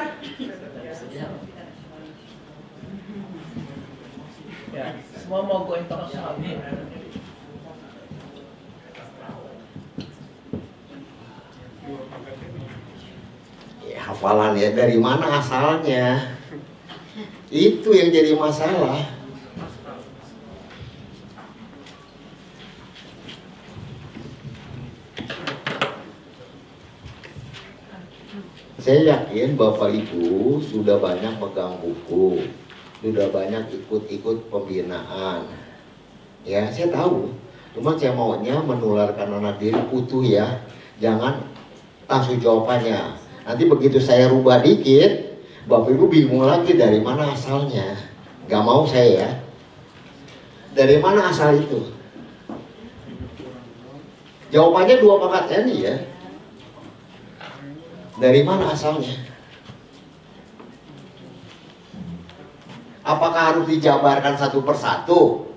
C: Ya, semua mau go internasional.
A: Ya, hafalan ya, dari mana asalnya? Itu yang jadi masalah. Saya yakin Bapak Ibu sudah banyak pegang buku, sudah banyak ikut-ikut pembinaan. Ya, saya tahu. Cuma saya maunya menularkan anak diri utuh ya. Jangan langsung jawabannya. Nanti begitu saya rubah dikit, Bapak Ibu bingung lagi dari mana asalnya. Gak mau saya ya. Dari mana asal itu? Jawabannya 2 pangkat N ya. Dari mana asalnya? Apakah harus dijabarkan satu persatu?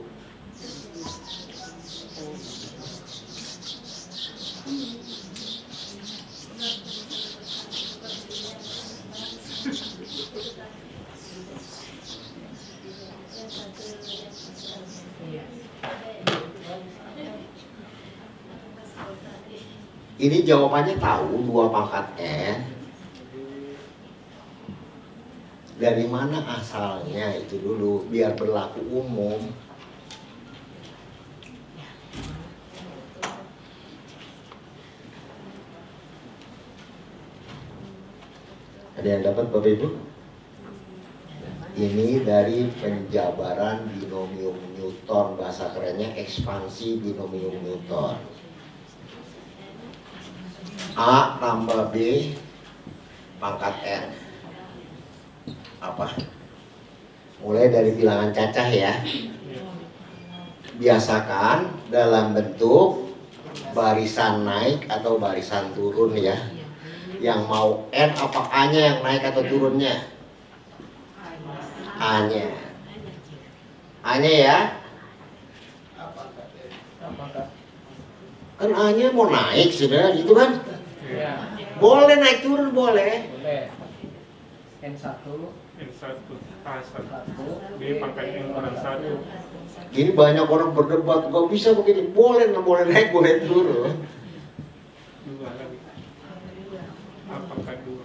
A: Ini jawabannya tahu 2 pangkat N. Dari mana asalnya itu dulu biar berlaku umum. Ada yang dapat Bapak Ibu? Ini dari penjabaran binomium Newton, bahasa kerennya ekspansi binomium Newton. A tambah B pangkat N. Apa? Mulai dari bilangan cacah ya. Biasakan dalam bentuk barisan naik atau barisan turun ya. Yang mau N apa A-nya yang naik atau turunnya? A-nya. A-nya ya. Kan A-nya mau naik sudah gitu kan?
C: Ya,
A: Boleh naik turun boleh.
C: boleh. N1,
B: N1, A1, B pangkat N kurang 1.
A: Ini banyak orang berdebat, gak bisa begini. Boleh, nggak boleh naik, boleh turun.
B: 2 lagi. A pangkat 2.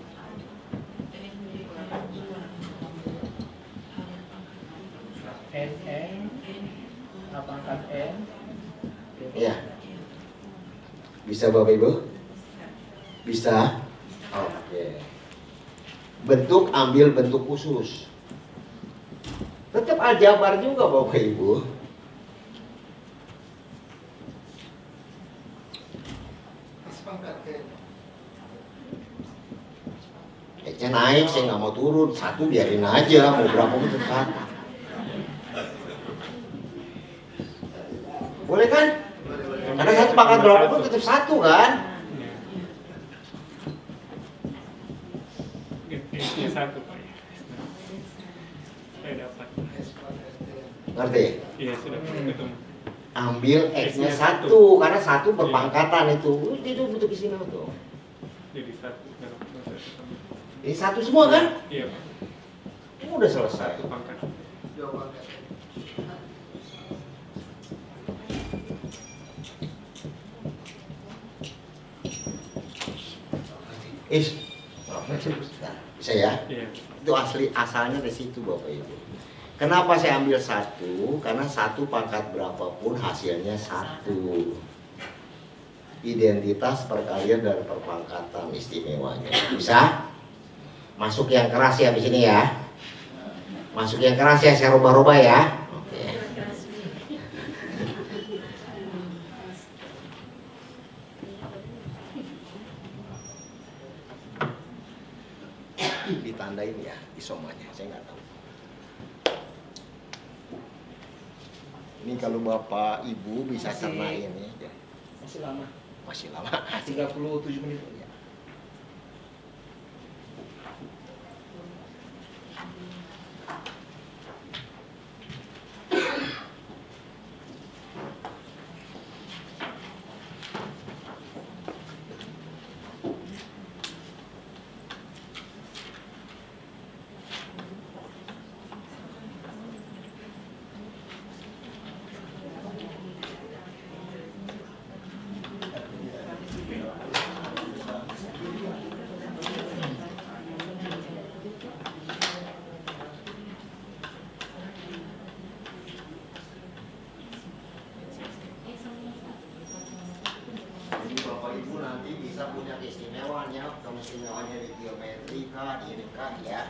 C: NN, A pangkat N.
A: Ya. Bisa Bapak Ibu? Bisa? Oke. Bentuk ambil bentuk khusus. Tetap aljabar juga Bapak Ibu. X-nya naik, saya nggak mau turun. 1 biarin aja, mau berapa pun tetap. Boleh kan? Karena 1 pangkat berapa pun tetap 1 kan?
B: S-nya 1 Pak. Saya dapat.
A: Ngerti?
B: Iya sudah ketemu.
A: Ambil X-nya 1, karena 1 berpangkatan itu. Itu bentuk isi nama tuh.
B: Jadi 1 dalam proses ketemu.
A: Ini 1 semua kan?
B: Iya Pak.
A: Udah selesai.
B: 1 pangkat.
A: Bisa ya?
B: Iya.
A: Itu asalnya dari situ Bapak Ibu. Kenapa saya ambil 1? Karena 1 pangkat berapapun hasilnya 1. Identitas perkalian dan perpangkatan istimewanya. Bisa? Masuk yang keras ya di sini ya. Masuk yang keras ya, saya rubah-rubah ya. Oke. Ditandain ya isomanya, saya nggak tahu. Ini kalau Bapak Ibu bisa cerna ini ya.
C: Masih lama.
A: Masih lama.
C: 37 menit.
A: Ya. Jadi Bapak Ibu nanti bisa punya keistimewaannya, keistimewaannya di geometrika, di ini kah ya.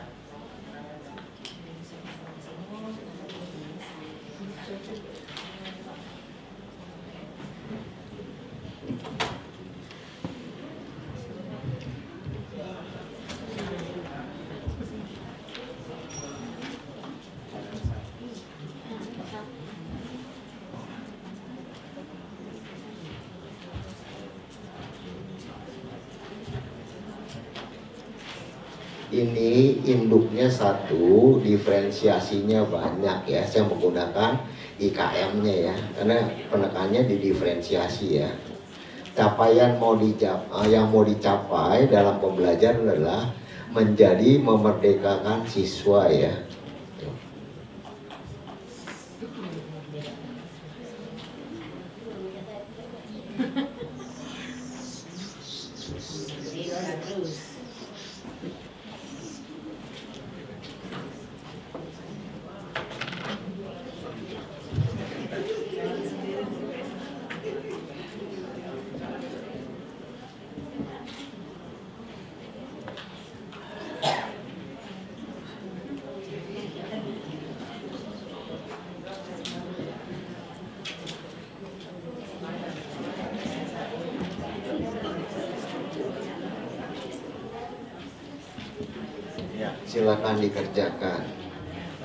A: Ini induknya 1, diferensiasinya banyak ya. Saya menggunakan IKM-nya ya, karena penekannya di diferensiasi ya. Capaian yang mau dicapai dalam pembelajaran adalah menjadi memerdekakan siswa ya. Silakan dikerjakan.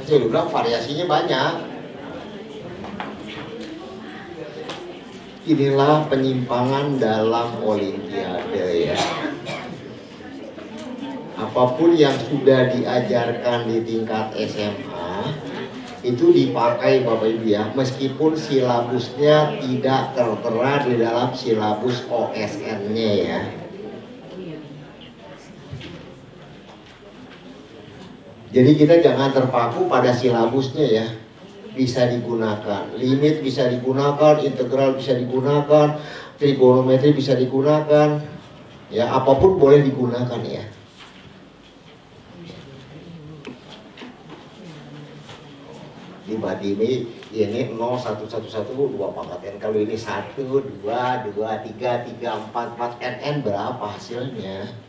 A: Saya udah bilang variasinya banyak. Inilah penyimpangan dalam olimpiade ya. Apapun yang sudah diajarkan di tingkat SMA itu dipakai Bapak Ibu ya, meskipun silabusnya tidak tertera di dalam silabus OSN-nya ya. Jadi kita jangan terpaku pada silabusnya ya. Bisa digunakan, limit bisa digunakan, integral bisa digunakan, trigonometri bisa digunakan. Ya, apapun boleh digunakan ya. Di Badimi ini 0 1 1 1 2 pangkat n. Kalau ini 1 2 2 3 3 4 4 n berapa hasilnya?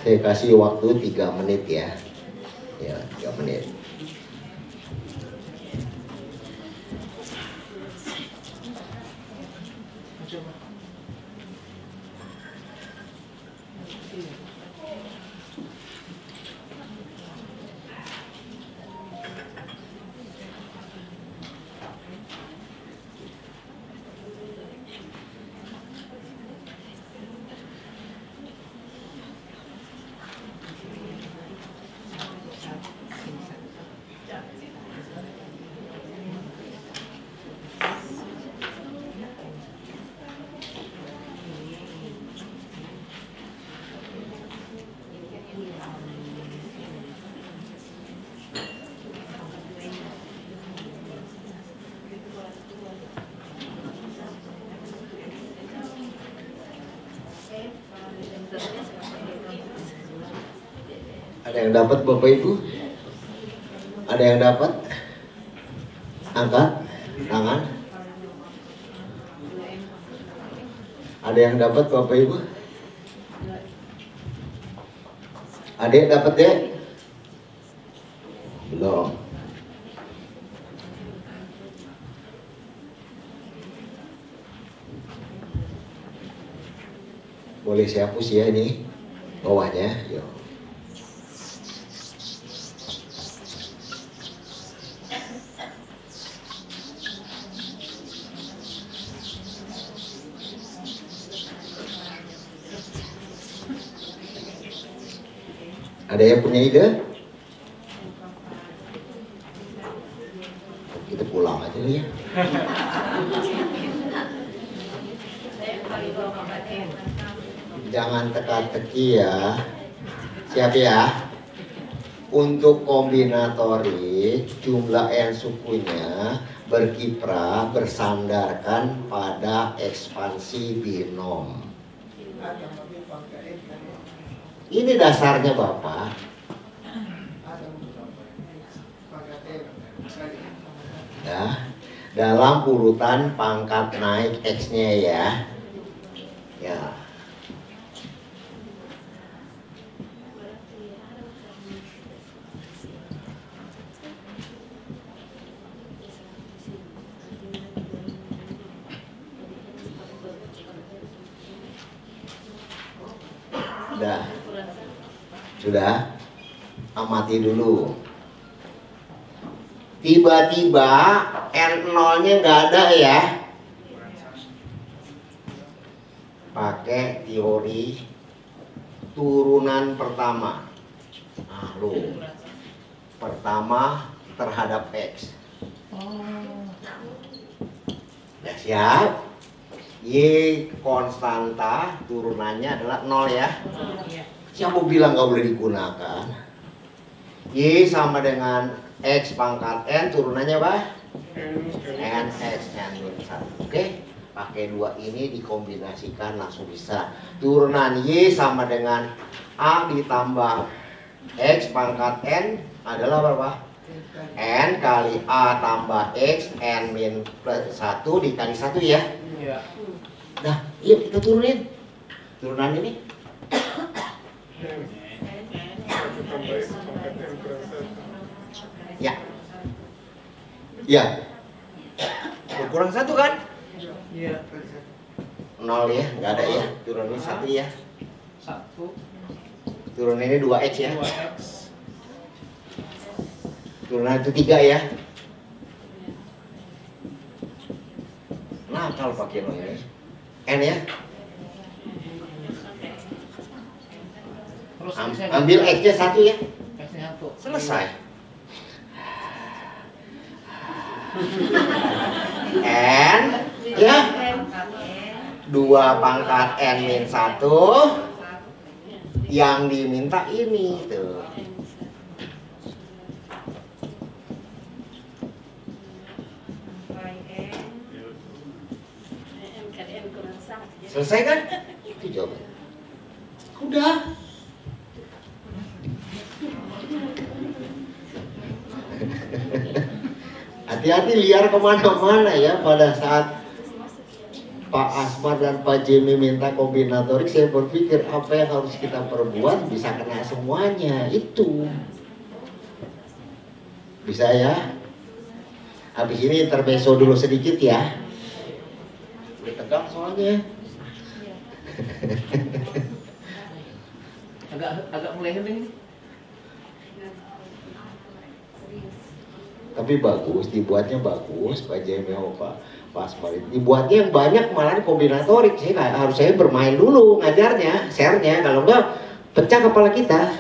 A: Saya kasih waktu 3 menit ya. Ya, 3 menit. Ada yang dapat Bapak Ibu? Ada yang dapat? Angkat tangan. Ada yang dapat Bapak Ibu? Ada yang dapat ya? Belum. Boleh saya hapus ya ini bawahnya. Yuk. Ada yang punya ide? Kita pulang aja ya. Jangan teka-teki ya. Siap ya? Untuk kombinatorik, jumlah n sukunya berkiprah bersandarkan pada ekspansi binom. Ini dasarnya Bapak. Ya, dalam urutan pangkat naik X-nya ya. Ya. Sudah, amati dulu. Tiba-tiba N0-nya nggak ada ya. Pakai teori turunan pertama. Nah, lu pertama terhadap X. Ya siap. Y konstanta turunannya adalah 0 ya. Siapa bilang nggak boleh digunakan? Y sama dengan X pangkat N, turunannya apa? N X N-1. Oke, pakai 2 ini dikombinasikan langsung bisa. Turunan Y sama dengan A ditambah X pangkat N adalah berapa? N kali A tambah X N-1 dikali 1 ya. Nah, yuk kita turunin. Turunan ini. Ya. Ya. Kurang 1 kan?
C: Iya.
A: 0 ya, nggak ada ya. Turunin 1 ya.
C: 1.
A: Turun ini 2X ya.
C: 2X.
A: Turunan itu 3 ya. Nah, kalau pakai 0 ini N ya.
C: Terus
A: Ambil X-nya 1 ya.
C: X-nya 1.
A: Selesai. N ya. 2 pangkat N-1 yang diminta ini tuh. Selesai kan? Itu jawabannya. Udah. Hati-hati liar kemana-mana ya pada saat Pak Asmar dan Pak Jimmy minta kombinatorik. Saya berpikir apa yang harus kita perbuat bisa kena semuanya. Itu bisa ya. Habis ini intermezzo dulu sedikit ya. Udah tegang soalnya.
C: agak mulai hening.
A: Tapi bagus, dibuatnya bagus Pak Jemil, Pak Asmar. Dibuatnya yang banyak malah kombinatorik. Harus saya bermain dulu ngajarnya, share-nya. Kalau enggak pecah kepala kita.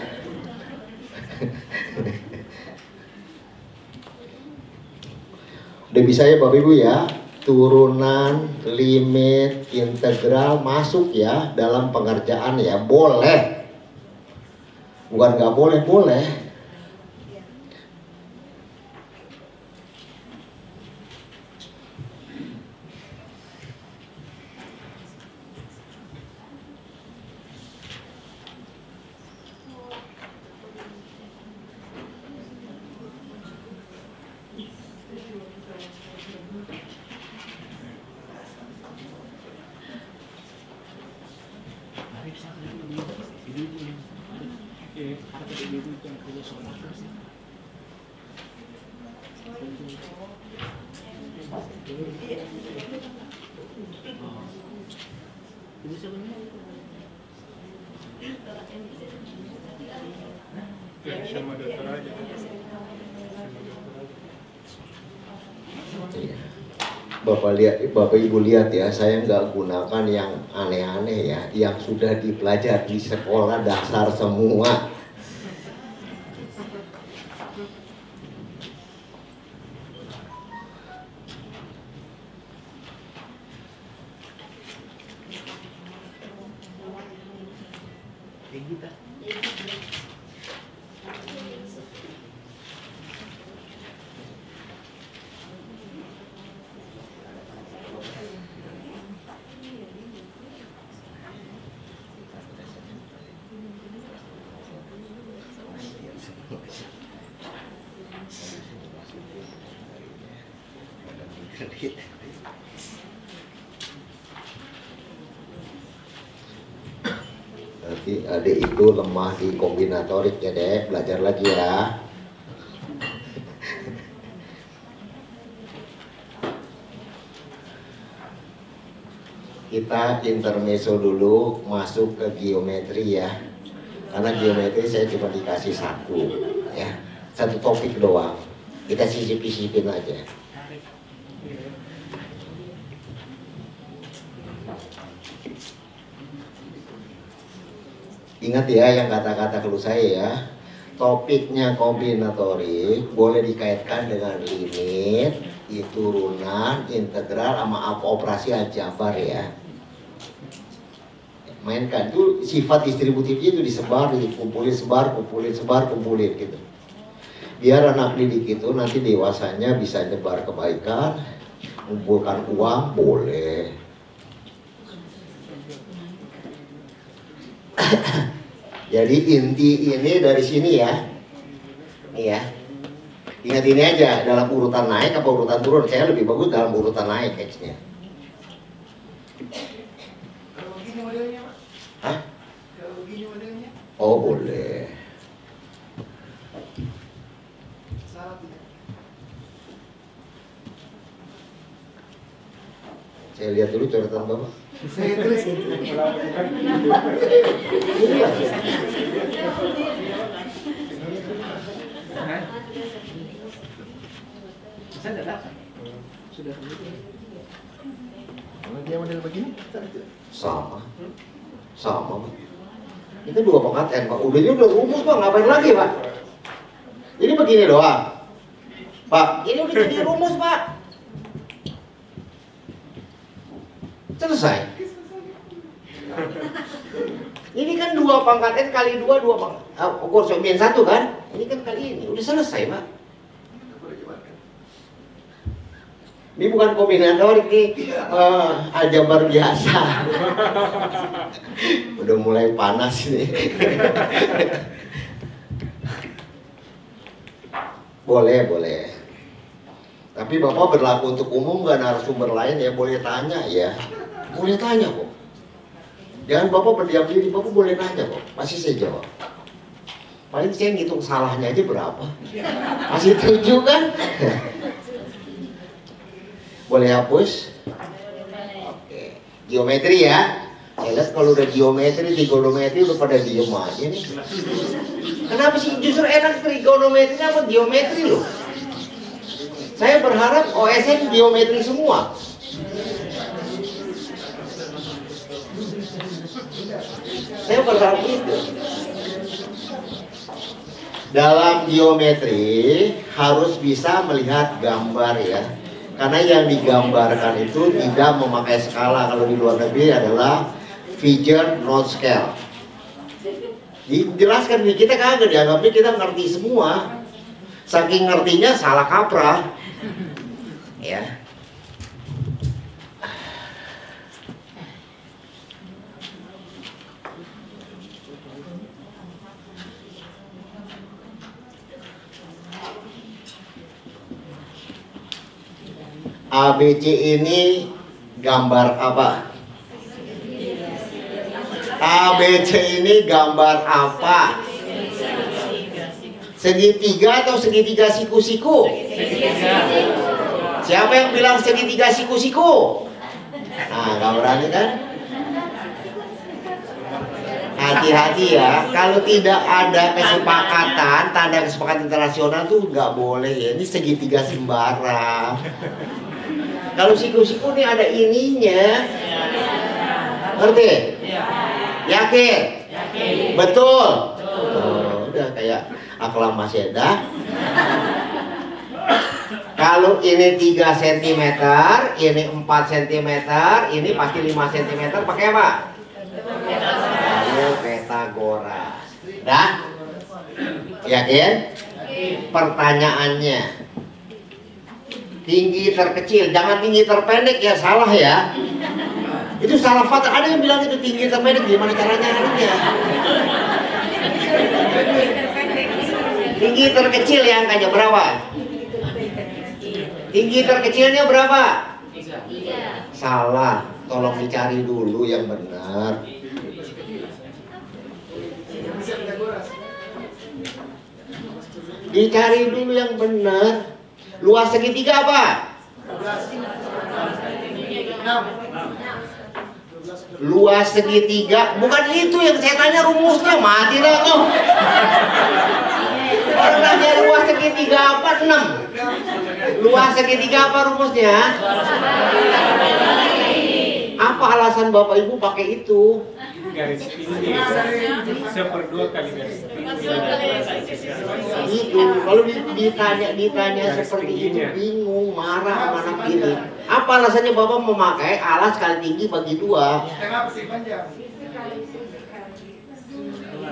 A: Udah bisa ya Bapak Ibu ya. Turunan, limit, integral masuk ya dalam pengerjaan ya. Boleh. Bukan nggak boleh, boleh.
B: Sama dokter aja.
A: Bapak lihat, Bapak Ibu lihat ya, saya nggak gunakan yang aneh-aneh ya, yang sudah dipelajari di sekolah dasar semua. Nanti adik itu lemah di kombinatorik ya dek, belajar lagi ya. Kita intermezzo dulu, masuk ke geometri ya. Karena geometri saya cuma dikasih satu ya, satu topik doang. Kita sisip-sisipin aja. Ingat ya yang kata-kata keluh saya ya, topiknya kombinatorik boleh dikaitkan dengan limit, turunan, integral, sama operasi aljabar ya. Mainkan itu sifat distributifnya itu disebar, dikumpulin, sebar, kumpulin, sebar, kumpulin gitu. Biar anak didik itu nanti dewasanya bisa nyebar kebaikan, mengumpulkan uang boleh. Jadi inti ini dari sini ya, nih ya. Ingat ini aja, dalam urutan naik apa urutan turun? Saya lebih bagus dalam urutan naik X-nya.
D: Kalau begini modelnya, Pak?
A: Hah?
D: Kalau begini modelnya?
A: Oh boleh.
D: Salah tidak?
A: Saya lihat dulu coretan Bapak.
D: Saya tulis itu.
C: Saya tidak dapat. Sudah.
D: Kalau dia model begini, salah tidak?
A: Sama. Sama Pak. Itu 2 pangkat N Pak. Udah rumus Pak, ngapain lagi Pak? Ini begini doang Pak, ini udah jadi rumus Pak. Selesai. Ini kan 2 pangkat N kali 2 pangkat kursus min 1 kan? Ini kan kali ini, udah selesai Pak. Ini bukan kombinatorik nih, aljabar biasa. Udah mulai panas nih. Boleh. Tapi Bapak berlaku untuk umum, gak narasumber lain ya, boleh tanya ya. Boleh tanya kok. Jangan Bapak berdiam diri, Bapak boleh nanya kok. Pasti saya jawab. Paling saya ngitung salahnya aja berapa. Masih 7 kan? Boleh hapus? Oke. Geometri ya. Saya lihat kalau udah geometri, trigonometri udah pada diem aja nih. Kenapa sih justru enak trigonometri apa geometri loh? Saya berharap OSN geometri semua. Saya berharap itu. Dalam geometri harus bisa melihat gambar ya. Karena yang digambarkan itu tidak memakai skala. Kalau di luar negeri adalah figure not scale. Dijelaskan kita kagak, dianggapnya kita ngerti semua. Saking ngertinya salah kaprah. Ya. ABC ini gambar apa? A ABC ini gambar apa? Segitiga atau segitiga siku-siku? Siapa yang bilang segitiga siku-siku? Nah, gambarannya kan? Hati-hati ya, kalau tidak ada kesepakatan, tanda kesepakatan internasional tuh nggak boleh ya. Ini segitiga sembarang. Kalau siku-siku nih ada ininya, ngerti? Yakin? Betul. Oh, udah kayak aklamasi dah. Kalau ini 3 cm, ini 4 cm, ini pasti 5 cm, pakai apa? Ayo Pitagoras. Dah? Yakin? Pertanyaannya, tinggi terkecil, jangan tinggi terpendek ya, salah ya. Itu salah fatal. Ada yang bilang itu tinggi terpendek, gimana caranya nyarinya? Tinggi terkecil yang angkanya berapa? Tinggi terkecilnya berapa? 3. Salah, tolong dicari dulu yang benar. Dicari dulu yang benar. Luas segitiga apa? Luas segitiga, bukan itu yang saya tanya rumusnya, mati dah kau. Orang nanya luas segitiga apa? 6. Luas segitiga apa rumusnya? Apa alasan Bapak Ibu pakai itu?
B: Garis tinggi 1/2 kali garis tinggi.
A: Itu kalau ditanya seperti itu bingung, marah sama anak ini. Apa alasannya Bapak memakai alas kali tinggi bagi 2?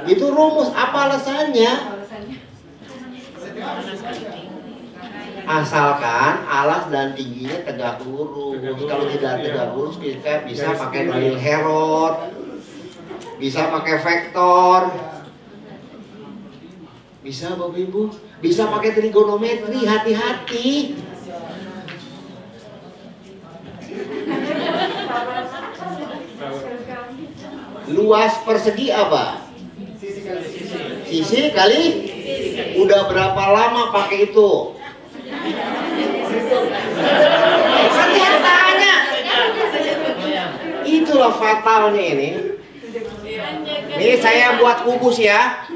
A: Itu rumus, apa alasannya? Asalkan alas dan tingginya tegak lurus. Kalau tidak tegak lurus kita bisa pakai dalil Herod, bisa pakai vektor, bisa Bapak Ibu, bisa pakai trigonometri. Hati-hati. Luas persegi apa? Sisi kali. Udah berapa lama pakai itu? Saya tanya. Itulah fatalnya ini. Ini saya buat kubus ya.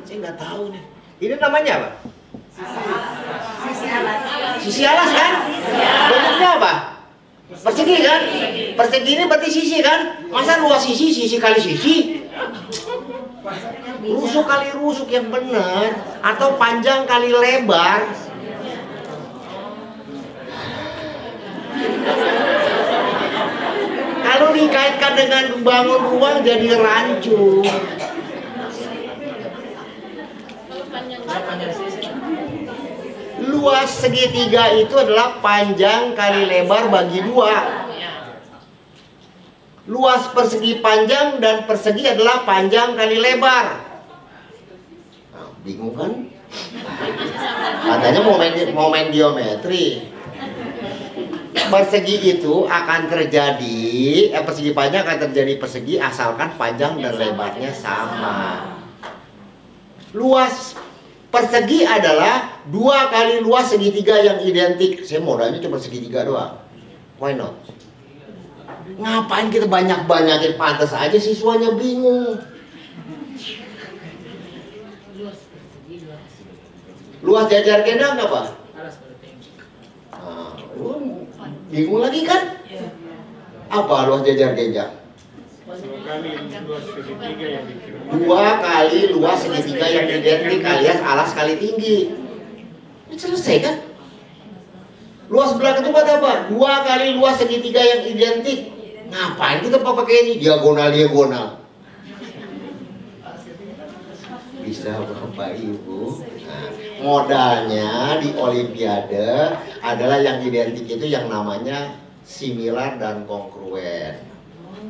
A: Saya nggak tahu nih. Ini namanya apa? Sisi alas kan? Bentuknya apa? Persegi kan? Persegi ini berarti sisi kan? Masa luas sisi kali sisi? Rusuk kali rusuk yang benar, atau panjang kali lebar. Kalau dikaitkan dengan bangun ruang jadi rancu. Luas segitiga itu adalah panjang kali lebar bagi 2. Luas persegi panjang dan persegi adalah panjang kali lebar. Nah, bingung kan? Katanya mau main geometri. Persegi itu akan terjadi, persegi panjang akan terjadi persegi asalkan panjang dan lebarnya sama. Luas persegi adalah 2 kali luas segitiga yang identik. Saya modalnya cuma segitiga doang. Why not? Ngapain kita banyak-banyakin, pantas aja siswanya bingung. Luas jajar gendang apa? Nah, bingung lagi kan? Apa luas jajar gendang? 2 kali luas segitiga yang identik alias alas kali tinggi. Ini selesai kan? Luas belah ketupat apa? 2 kali luas segitiga yang identik. Ngapain kita pakai ini? Diagonal. Bisa Bapak Ibu. Nah, modalnya di Olimpiade adalah yang identik itu yang namanya similar dan kongruen.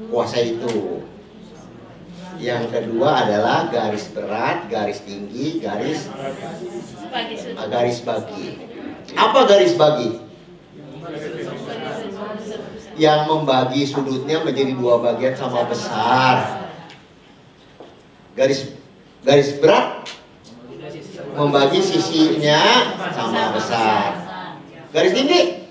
A: Kuasai itu. Yang kedua adalah garis berat, garis tinggi, garis bagi. Apa garis bagi? Yang membagi sudutnya menjadi dua bagian sama besar. Garis berat membagi sisinya sama besar. Garis tinggi.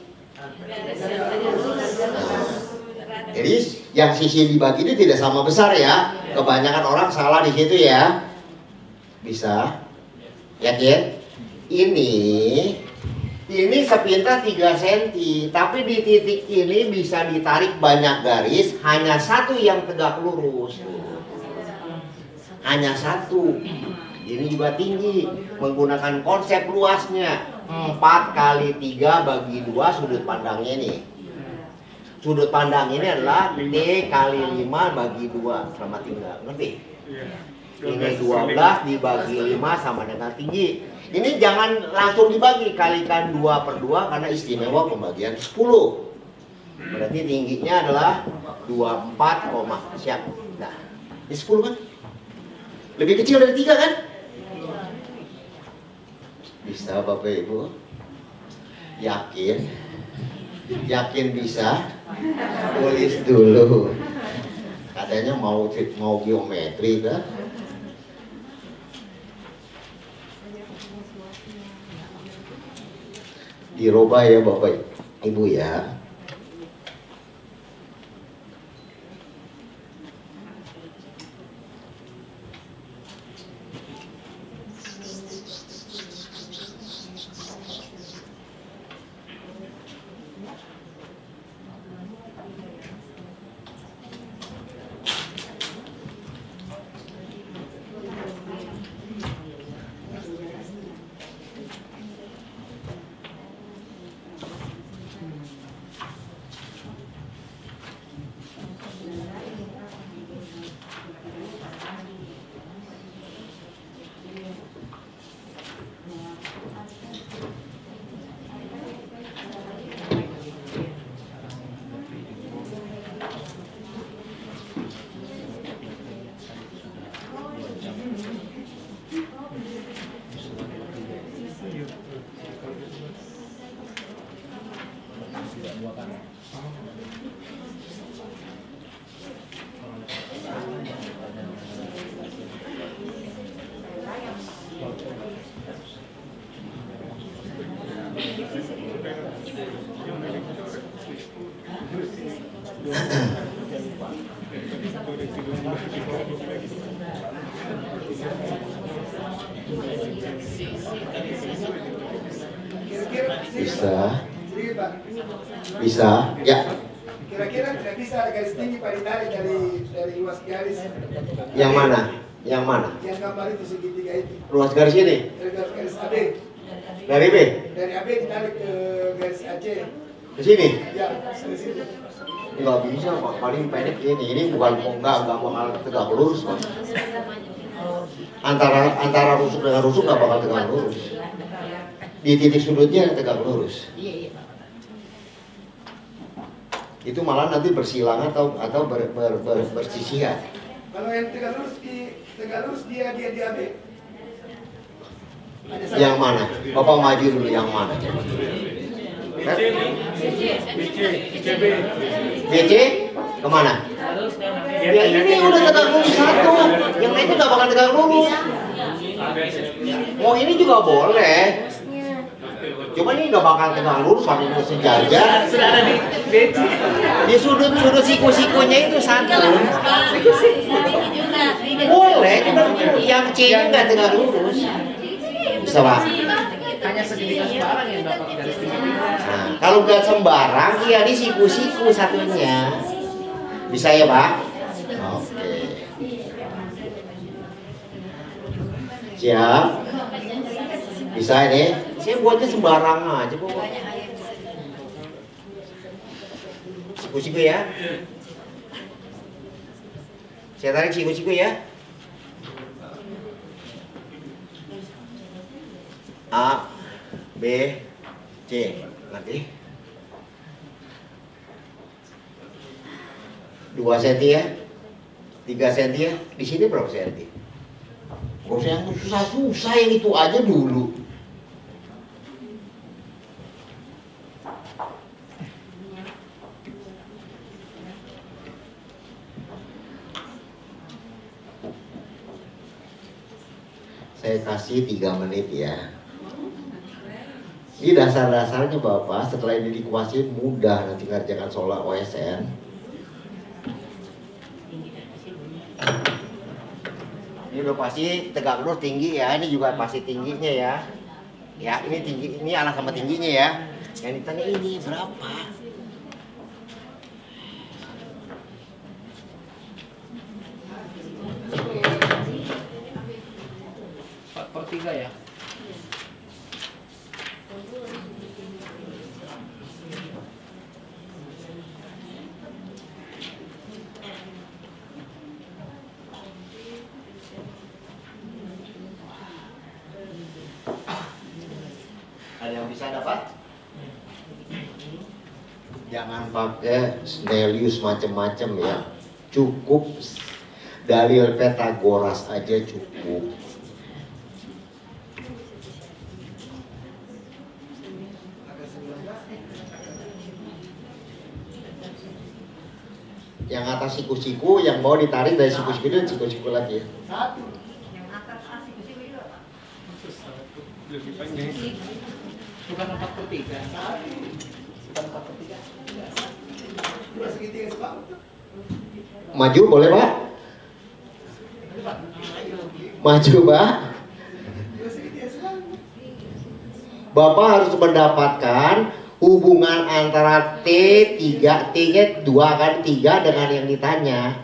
A: Jadi yang sisi dibagi itu tidak sama besar ya. Kebanyakan orang salah di situ ya. Bisa? Yakin? Ini sepintas 3 cm, tapi di titik ini bisa ditarik banyak garis, hanya satu yang tegak lurus. Hanya satu. Ini juga tinggi, menggunakan konsep luasnya 4 kali 3 bagi 2 sudut pandangnya ini. Sudut pandang ini adalah T kali 5 bagi 2 sama tinggal, ngerti? Ini 12 dibagi 5 sama dengan tinggi. Ini jangan langsung dibagi, kalikan 2 per 2 karena istimewa pembagian 10. Berarti tingginya adalah 24, siap. Nah, ini 10 kan? Lebih kecil dari 3 kan? Bisa Bapak Ibu? Yakin? Yakin bisa? Tulis dulu. Katanya mau geometri kan? Dirubah ya Bapak Ibu ya. Bisa, ya.
D: Kira-kira tidak bisa ada garis tinggi Pak ditarik dari luas garis.
A: Yang mana? Yang mana?
D: Yang gambar itu segitiga itu.
A: Luas garis ini?
D: Dari garis AB.
A: Dari B?
D: Dari AB ditarik ke garis AC.
A: Ke sini?
D: Ya, dari situ.
A: Nggak bisa Pak, paling pendek ini. Ini bukan enggak bakal tegak lurus Pak. Antara rusuk dengan rusuk nggak bakal tegak lurus. Di titik sudutnya tegak lurus. Itu malah nanti bersilangan atau bersisihan.
D: Kalau yang tegak lurus dia di AB.
A: Yang mana? Bapak maju dulu yang mana? BC kemana? Ya ini udah tegak lurus satu, yang lain itu nggak bakal tegak lurus. Mau ini juga boleh. Cuma ini nggak bakal tegak lurus, waktu itu sejajar.
C: Sudah ada di BC.
A: Di sudut siku-sikunya itu satu. Boleh, yang C-nya nggak tegak lurus. Bisa Pak?
C: Hanya segitiga sembarang yang dapat garis tinggi.
A: Nah, kalau nggak sembarang, ya di siku-siku satunya. Bisa ya Pak? Oke. Siap? Bisa ini? Saya buatnya sembarang aja kok. Siku-siku ya. Saya tarik siku-siku ya. A, B, C. Nanti 2 cm ya, 3 cm ya. Di sini berapa cm? Gak usah yang susah-susah, yang itu aja dulu. Saya kasih 3 menit ya. Ini dasar-dasarnya Bapak, setelah ini dikuasai mudah nanti ngerjakan soal OSN. Ini udah pasti tegak lurus tinggi ya, ini juga pasti tingginya ya. Ya, ini tinggi, ini alas sama tingginya ya. Yang ditanya ini berapa?
C: Per 3 ya.
A: Ada yang bisa dapat? Jangan pakai Snellius macem-macem ya. Cukup dalil Pythagoras aja cukup. Yang atas siku-siku, yang mau ditarik dari siku-siku dan siku-siku lagi.
F: Yang atas siku-siku itu apa?
B: Lebih panjang.
C: Bukan 4/3. Bukan 4/3.
A: Maju boleh Pak? Maju Pak? Bapak harus mendapatkan hubungan antara T3, T-nya 2 kali 3 dengan yang ditanya.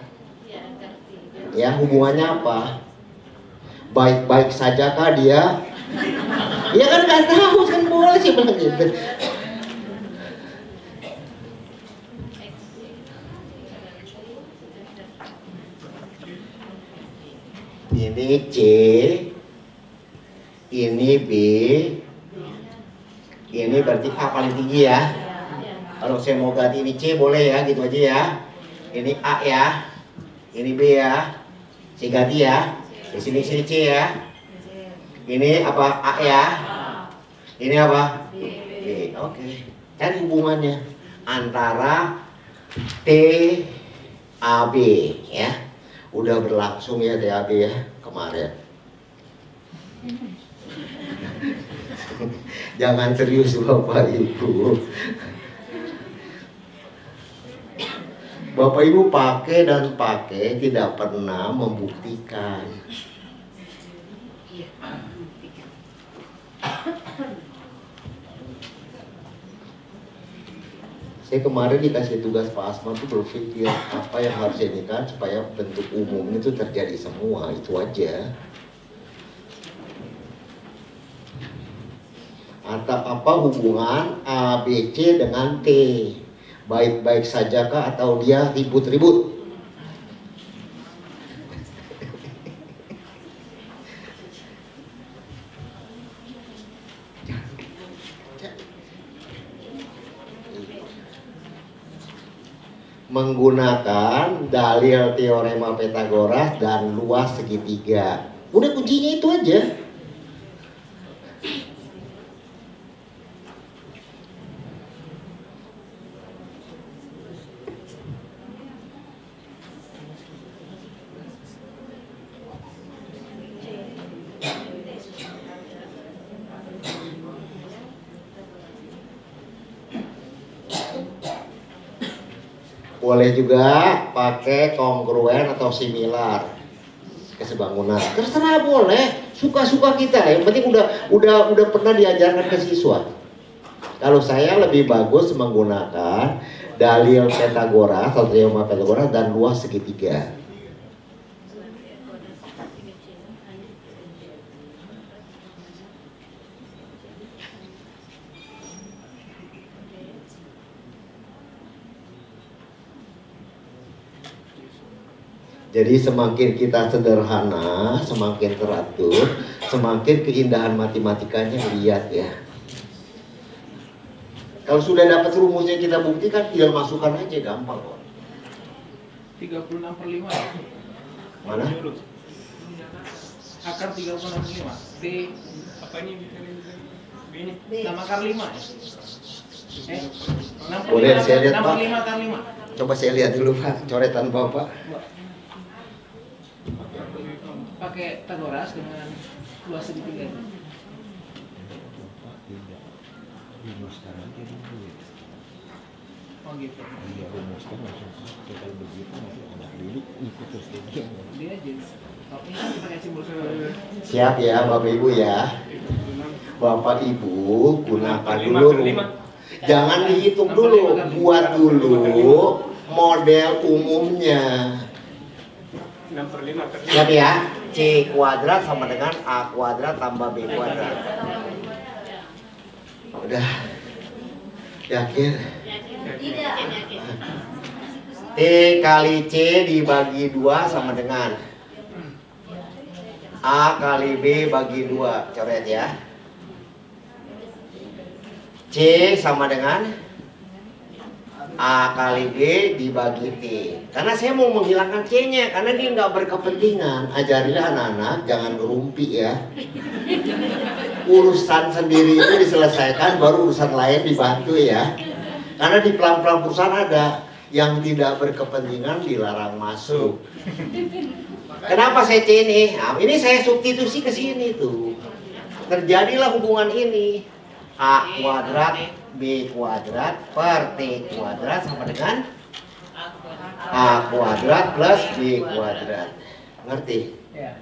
A: Ya, hubungannya apa? Baik-baik saja kah dia? Ya kan nggak tahu, kan boleh sih bilang gitu. Ini C, ini B, ini berarti A paling tinggi ya. Kalau saya mau ganti ini C boleh ya, gitu aja ya. Ini A ya, ini B ya. C ganti ya. Di sini C ya. Ini apa? A ya. Ini apa? B. Oke. Cari hubungannya antara T A B ya. Udah berlangsung ya TAB ya kemarin. Jangan serius Bapak Ibu. Bapak Ibu pakai dan pakai tidak pernah membuktikan. Saya kemarin dikasih tugas Pak Asma tuh berpikir apa yang harus ini kan supaya bentuk umumnya itu terjadi semua, itu aja. Atau apa hubungan A, B, C dengan T? Baik-baik saja kah atau dia ribut-ribut? Menggunakan dalil teorema Pythagoras dan luas segitiga. Udah kuncinya itu aja. Boleh juga pakai kongruen atau similar kesebangunan. Terserah boleh, suka-suka kita. Yang penting udah pernah diajarkan ke siswa. Kalau saya lebih bagus menggunakan dalil Pythagoras atau teorema Pythagoras dan luas segitiga. Jadi semakin kita sederhana, semakin teratur, semakin keindahan matematikanya lihat ya. Kalau sudah dapat rumusnya kita buktikan, tinggal masukkan aja, gampang kok.
C: 36/5.
A: Mana?
C: Akar 36/5. B
B: Apa ini? B ini?
C: sama akar 5 ya?
A: Boleh saya lihat, Pak?
C: 65 akar 5.
A: Coba saya lihat dulu Pak, coretan Bapak.
C: Pakai Pythagoras dengan luas segitiga. Oh gitu. Dia jeans. Tapi kan pakai simbol seperti.
A: Siap ya Bapak Ibu ya. Bapak Ibu gunakan dulu. Jangan dihitung dulu, buat dulu model umumnya.
B: 6/5.
A: Siap ya. C kuadrat sama dengan A kuadrat tambah B kuadrat. Udah. Yakin? T kali C dibagi 2 sama dengan A kali B bagi 2. Coret ya. C sama dengan A kali B dibagi T. Karena saya mau menghilangkan C-nya, karena dia nggak berkepentingan. Ajarilah anak-anak jangan ngerumpi ya. Urusan sendiri itu diselesaikan, baru urusan lain dibantu ya. Karena di pelan-pelan perusahaan ada yang tidak berkepentingan dilarang masuk. Kenapa saya C ini? Nah, ini saya substitusi ke sini tuh. Terjadilah hubungan ini. A kuadrat B kuadrat per T kuadrat sama dengan A kuadrat plus B kuadrat. Ngerti?
C: Ya.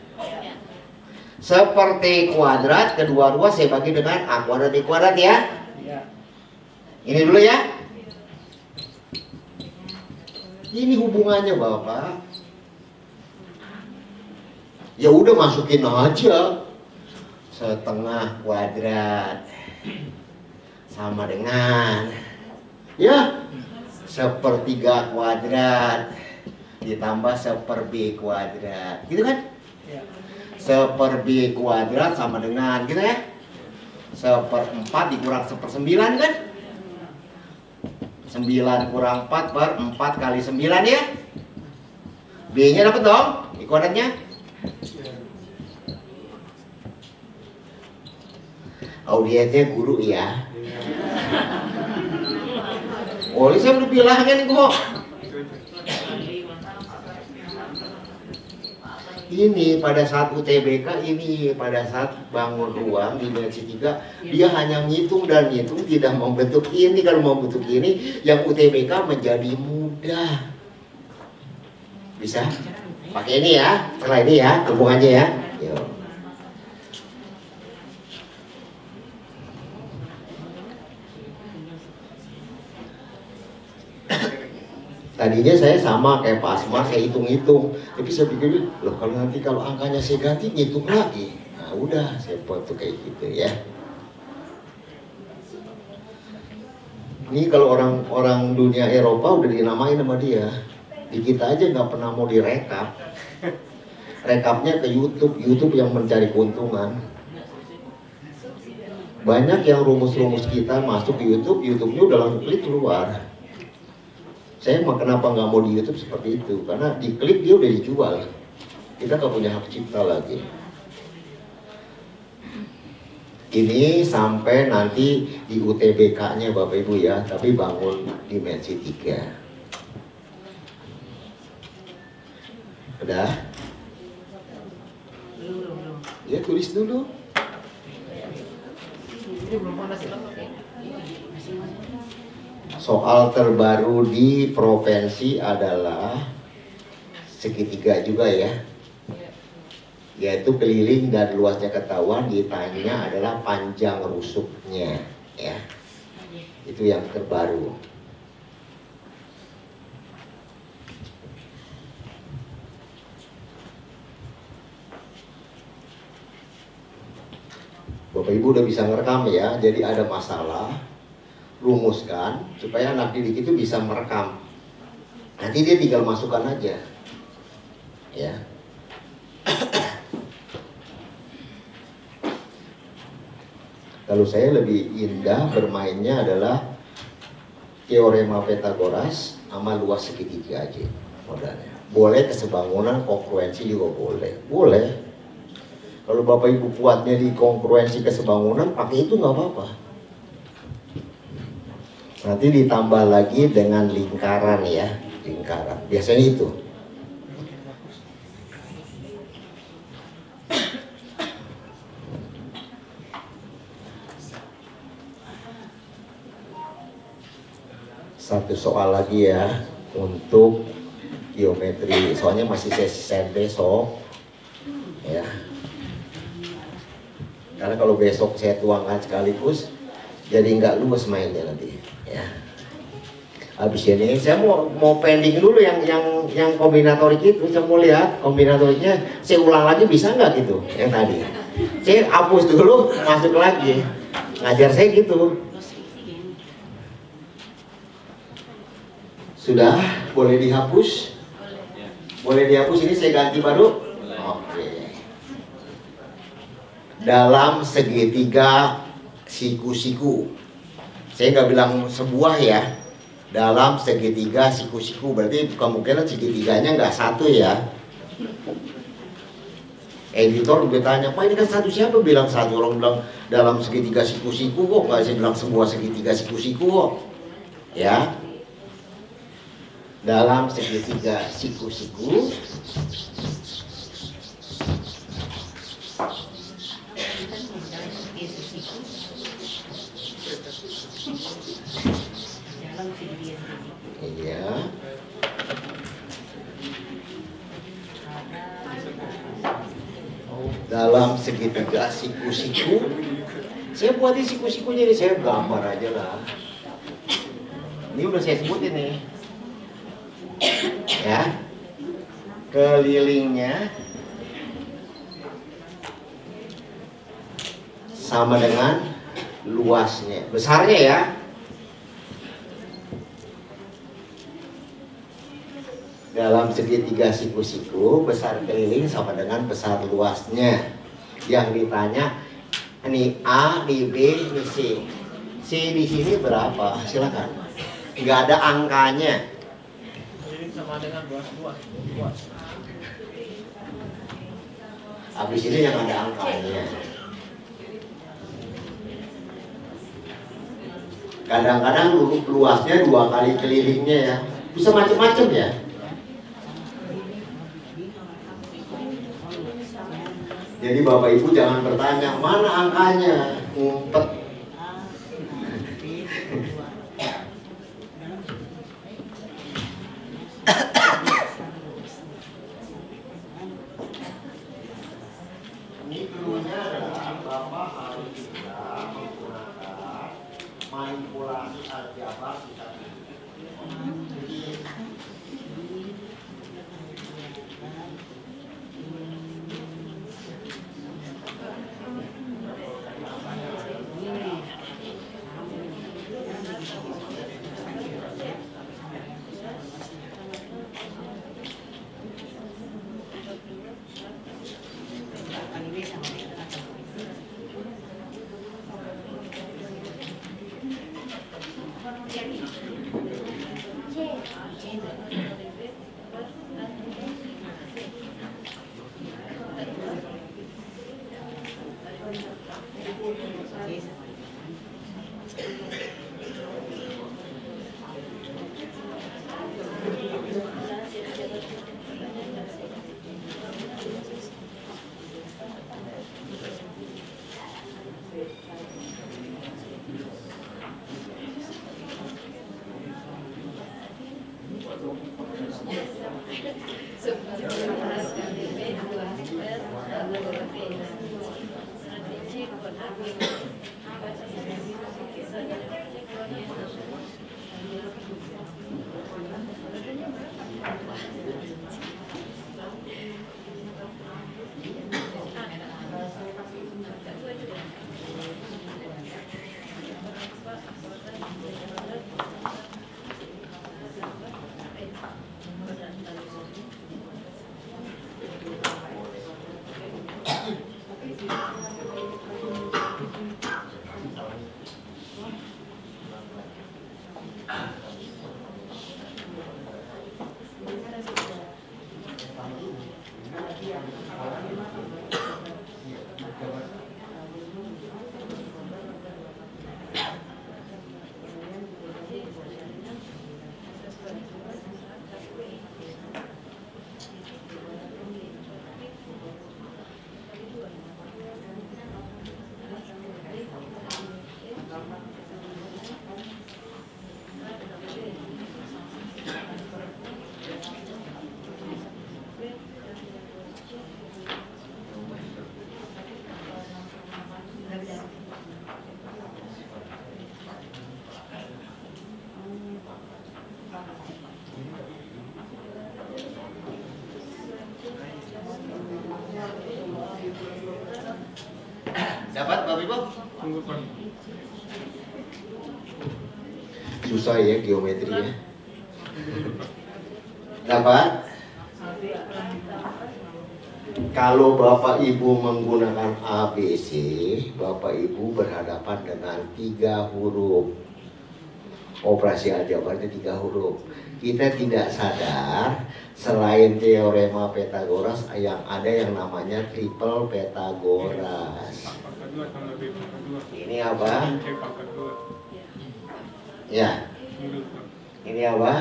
A: Seperti kuadrat, kedua-dua saya bagi dengan A kuadrat B kuadrat ya.
C: Ya.
A: Ini dulu ya. Ini hubungannya Bapak. Ya udah masukin aja. Setengah kuadrat sama dengan ya sepertiga kuadrat ditambah seper B kuadrat, gitu kan?
C: Ya.
A: Seper B kuadrat sama dengan gitu ya, seper 4 dikurang seper 9 kan? 9 kurang 4 per 4 kali 9 ya. B nya dapat dong di kuadratnya. Audiensnya guru ya. Oh, ini saya udah bilangin kok. Ini pada saat UTBK, ini pada saat bangun ruang di dimensi 3, dia hanya ngitung dan ngitung, tidak membentuk ini. Kalau membentuk ini, yang UTBK menjadi mudah. Bisa? Pakai ini ya, setelah ini ya, hubungannya ya. Yuk. Tadinya saya sama kayak Pak Asmar, saya hitung-hitung. Tapi saya pikir, loh kalau angkanya saya ganti, ngitung lagi. Nah udah, saya foto kayak gitu ya. Ini kalau orang dunia Eropa udah dinamain sama dia. Di kita aja nggak pernah mau direkap. Rekapnya ke YouTube yang mencari keuntungan. Banyak yang rumus-rumus kita masuk ke YouTube-nya udah langsung klik keluar. Saya kenapa nggak mau di YouTube seperti itu? Karena diklik dia udah dijual. Kita nggak punya hak cipta lagi. Ini sampai nanti di UTBK-nya Bapak Ibu ya, tapi bangun dimensi 3. Udah?
C: Belum.
A: Ya tulis dulu.
C: Ini belum panas ya?
A: Soal terbaru di provinsi adalah segitiga juga ya, yaitu keliling dan luasnya ketahuan. Ditanya adalah panjang rusuknya ya, itu yang terbaru. Bapak Ibu udah bisa ngerekam ya, jadi ada masalah rumuskan supaya anak didik itu bisa merekam. Nanti dia tinggal masukkan aja ya. Kalau saya lebih indah bermainnya adalah teorema Pythagoras sama luas segitiga aja modalnya. Boleh kesebangunan, kongruensi juga boleh. Kalau Bapak Ibu kuatnya di kongruensi kesebangunan, pakai itu nggak apa-apa. Nanti ditambah lagi dengan lingkaran ya, lingkaran. Biasanya itu. satu soal lagi ya untuk geometri. Soalnya masih sesi besok. Ya. Karena kalau besok saya tuangkan sekaligus, jadi nggak luas mainnya nanti. Ya. Habis ini saya mau pending dulu yang kombinatorik itu. Saya mau lihat kombinatoriknya. Saya ulang lagi bisa nggak gitu yang tadi. Saya hapus dulu, masuk lagi. Ngajar saya gitu. Sudah, boleh dihapus? Boleh dihapus, ini saya ganti baru? Oke. Dalam segitiga siku-siku. Saya nggak bilang sebuah ya. Dalam segitiga siku-siku, berarti kemungkinan segitiganya nggak satu ya. Editor bertanya, Pak ini kan satu, siapa bilang satu? Orang bilang dalam segitiga siku-siku kok, nggak saya bilang sebuah segitiga siku-siku kok. Ya. Dalam segitiga siku-siku iya. Dalam segitiga siku-siku, saya buatin siku-sikunya ini, saya gambar aja lah. Ini udah saya sebutin nih. Ya, kelilingnya sama dengan luasnya, besarnya ya. Dalam segitiga siku-siku, besar keliling sama dengan besar luasnya. Yang ditanya, ini A, ini B, ini C. C di sini berapa? Silakan. Nggak ada angkanya.
C: Sama dengan luas.
A: Habis ini yang ada angkanya. Kadang-kadang luasnya 2 kali kelilingnya ya. Bisa macam-macam ya. Jadi Bapak Ibu jangan bertanya mana angkanya, ngumpet. Ini dulunya adalah Bapak harus bisa menggunakan manipulasi aljabar kita. Susah ya geometri ya. Dapat? Kalau Bapak Ibu menggunakan ABC, Bapak Ibu berhadapan dengan 3 huruf. Operasi aljabar itu 3 huruf. Kita tidak sadar selain teorema Pythagoras yang ada yang namanya triple Pythagoras.
B: Pangkat 2 tambah B pangkat 2.
A: Ini apa?
B: C pangkat 2.
A: Ya.
B: Ini Pak.
A: Ini apa?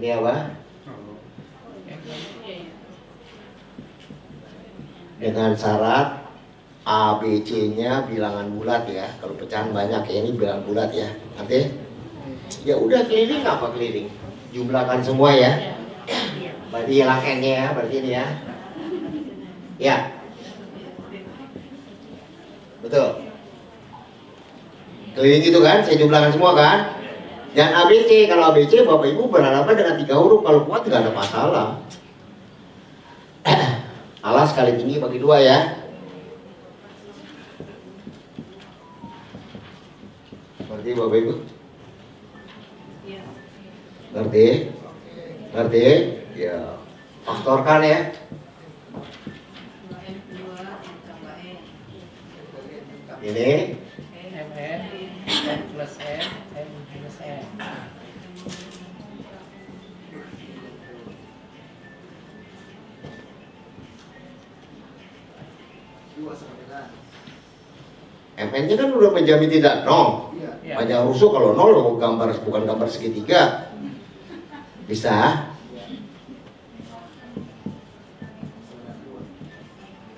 A: Ini apa?
B: Oh.
A: Dengan syarat ABC-nya bilangan bulat ya. Kalau pecahan banyak ya, ini bilangan bulat ya. Nanti ya udah keliling apa keliling? Jumlahkan semua ya. Berarti hilang N-nya ya, berarti ini ya. Ya. Betul. Keliling itu kan, saya jumlahkan semua kan. Dan ABC, kalau ABC Bapak Ibu berhadapan dengan 3 huruf, kalau kuat nggak ada masalah. Alas kali tinggi bagi 2 ya. Ngerti Bapak Ibu? Ngerti? Ngerti? Ya. Faktorkan ya. Ini
C: MN, N plus N, N minus N.
A: MN-nya kan udah menjamin tidak nol.
C: Ya.
A: Panjang rusuk kalau nol gambar bukan gambar segitiga. Bisa?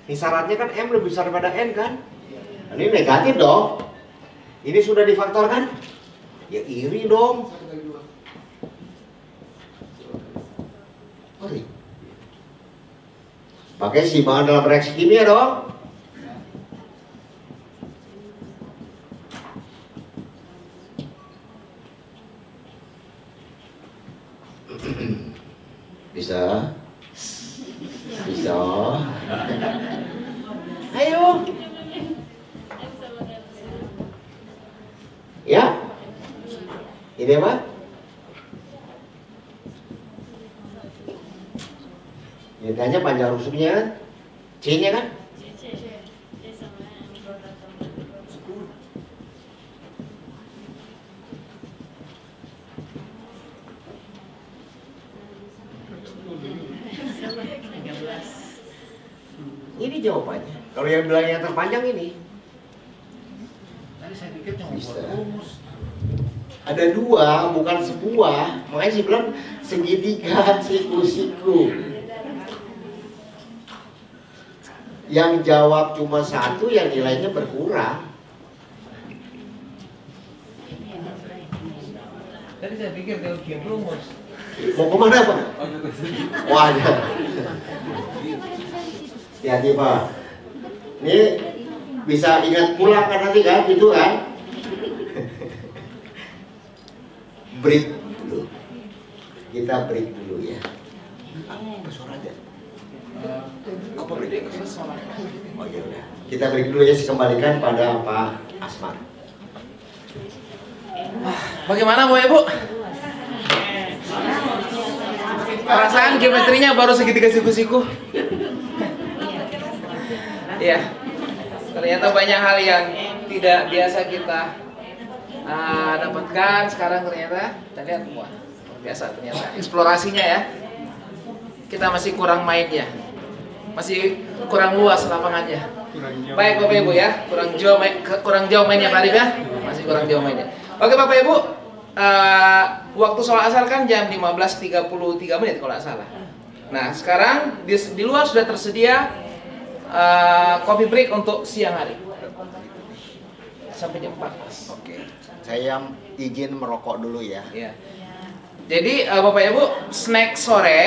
A: Ini syaratnya kan M lebih besar daripada N kan? Ini negatif dong. Ini sudah difaktorkan? Ya iri dong. Pakai simbangan dalam reaksi kimia dong. Bisa? Bisa? Ayo. Ya? Ini apa? Ini tanya panjang rusuknya, C-nya kan? Ini jawabannya. Kalau yang bilang yang terpanjang ini.
C: Tadi saya pikir cuma
A: Bisa.
C: buat rumus.
A: Ada 2, bukan sebuah. Makanya saya bilang segitiga siku-siku. Yang jawab cuma 1, yang nilainya berkurang.
C: Tadi saya pikir kalau bikin rumus.
A: Mau kemana Pak? Wah ada. Hati-hati Pak. Ini bisa ingat pulang kan nanti kan, gitu kan? Break dulu. Kita break dulu ya. Suara aja. Apa break? Oh ya udah. Kita break dulu ya, saya kembalikan pada Pak Asmar.
C: Bagaimana Bapak Ibu? Perasaan geometrinya baru segitiga siku-siku. Iya. Ternyata banyak hal yang tidak biasa kita dapatkan sekarang ternyata. Kita lihat semua. Luar biasa ternyata. Eksplorasinya ya. Kita masih kurang mainnya. Masih kurang luas lapangannya.
B: Kurang jauh.
C: Baik Bapak Ibu ya, kurang jauh mainnya Pak Arif ya. Masih kurang jauh mainnya. Oke Bapak Ibu, waktu sholat asar kan jam 15.33 menit kalau nggak salah. Nah sekarang di luar sudah tersedia coffee break untuk siang hari sampai jam 14.
A: Oke. Saya izin merokok dulu ya.
C: Ya. Jadi Bapak Ibu snack sore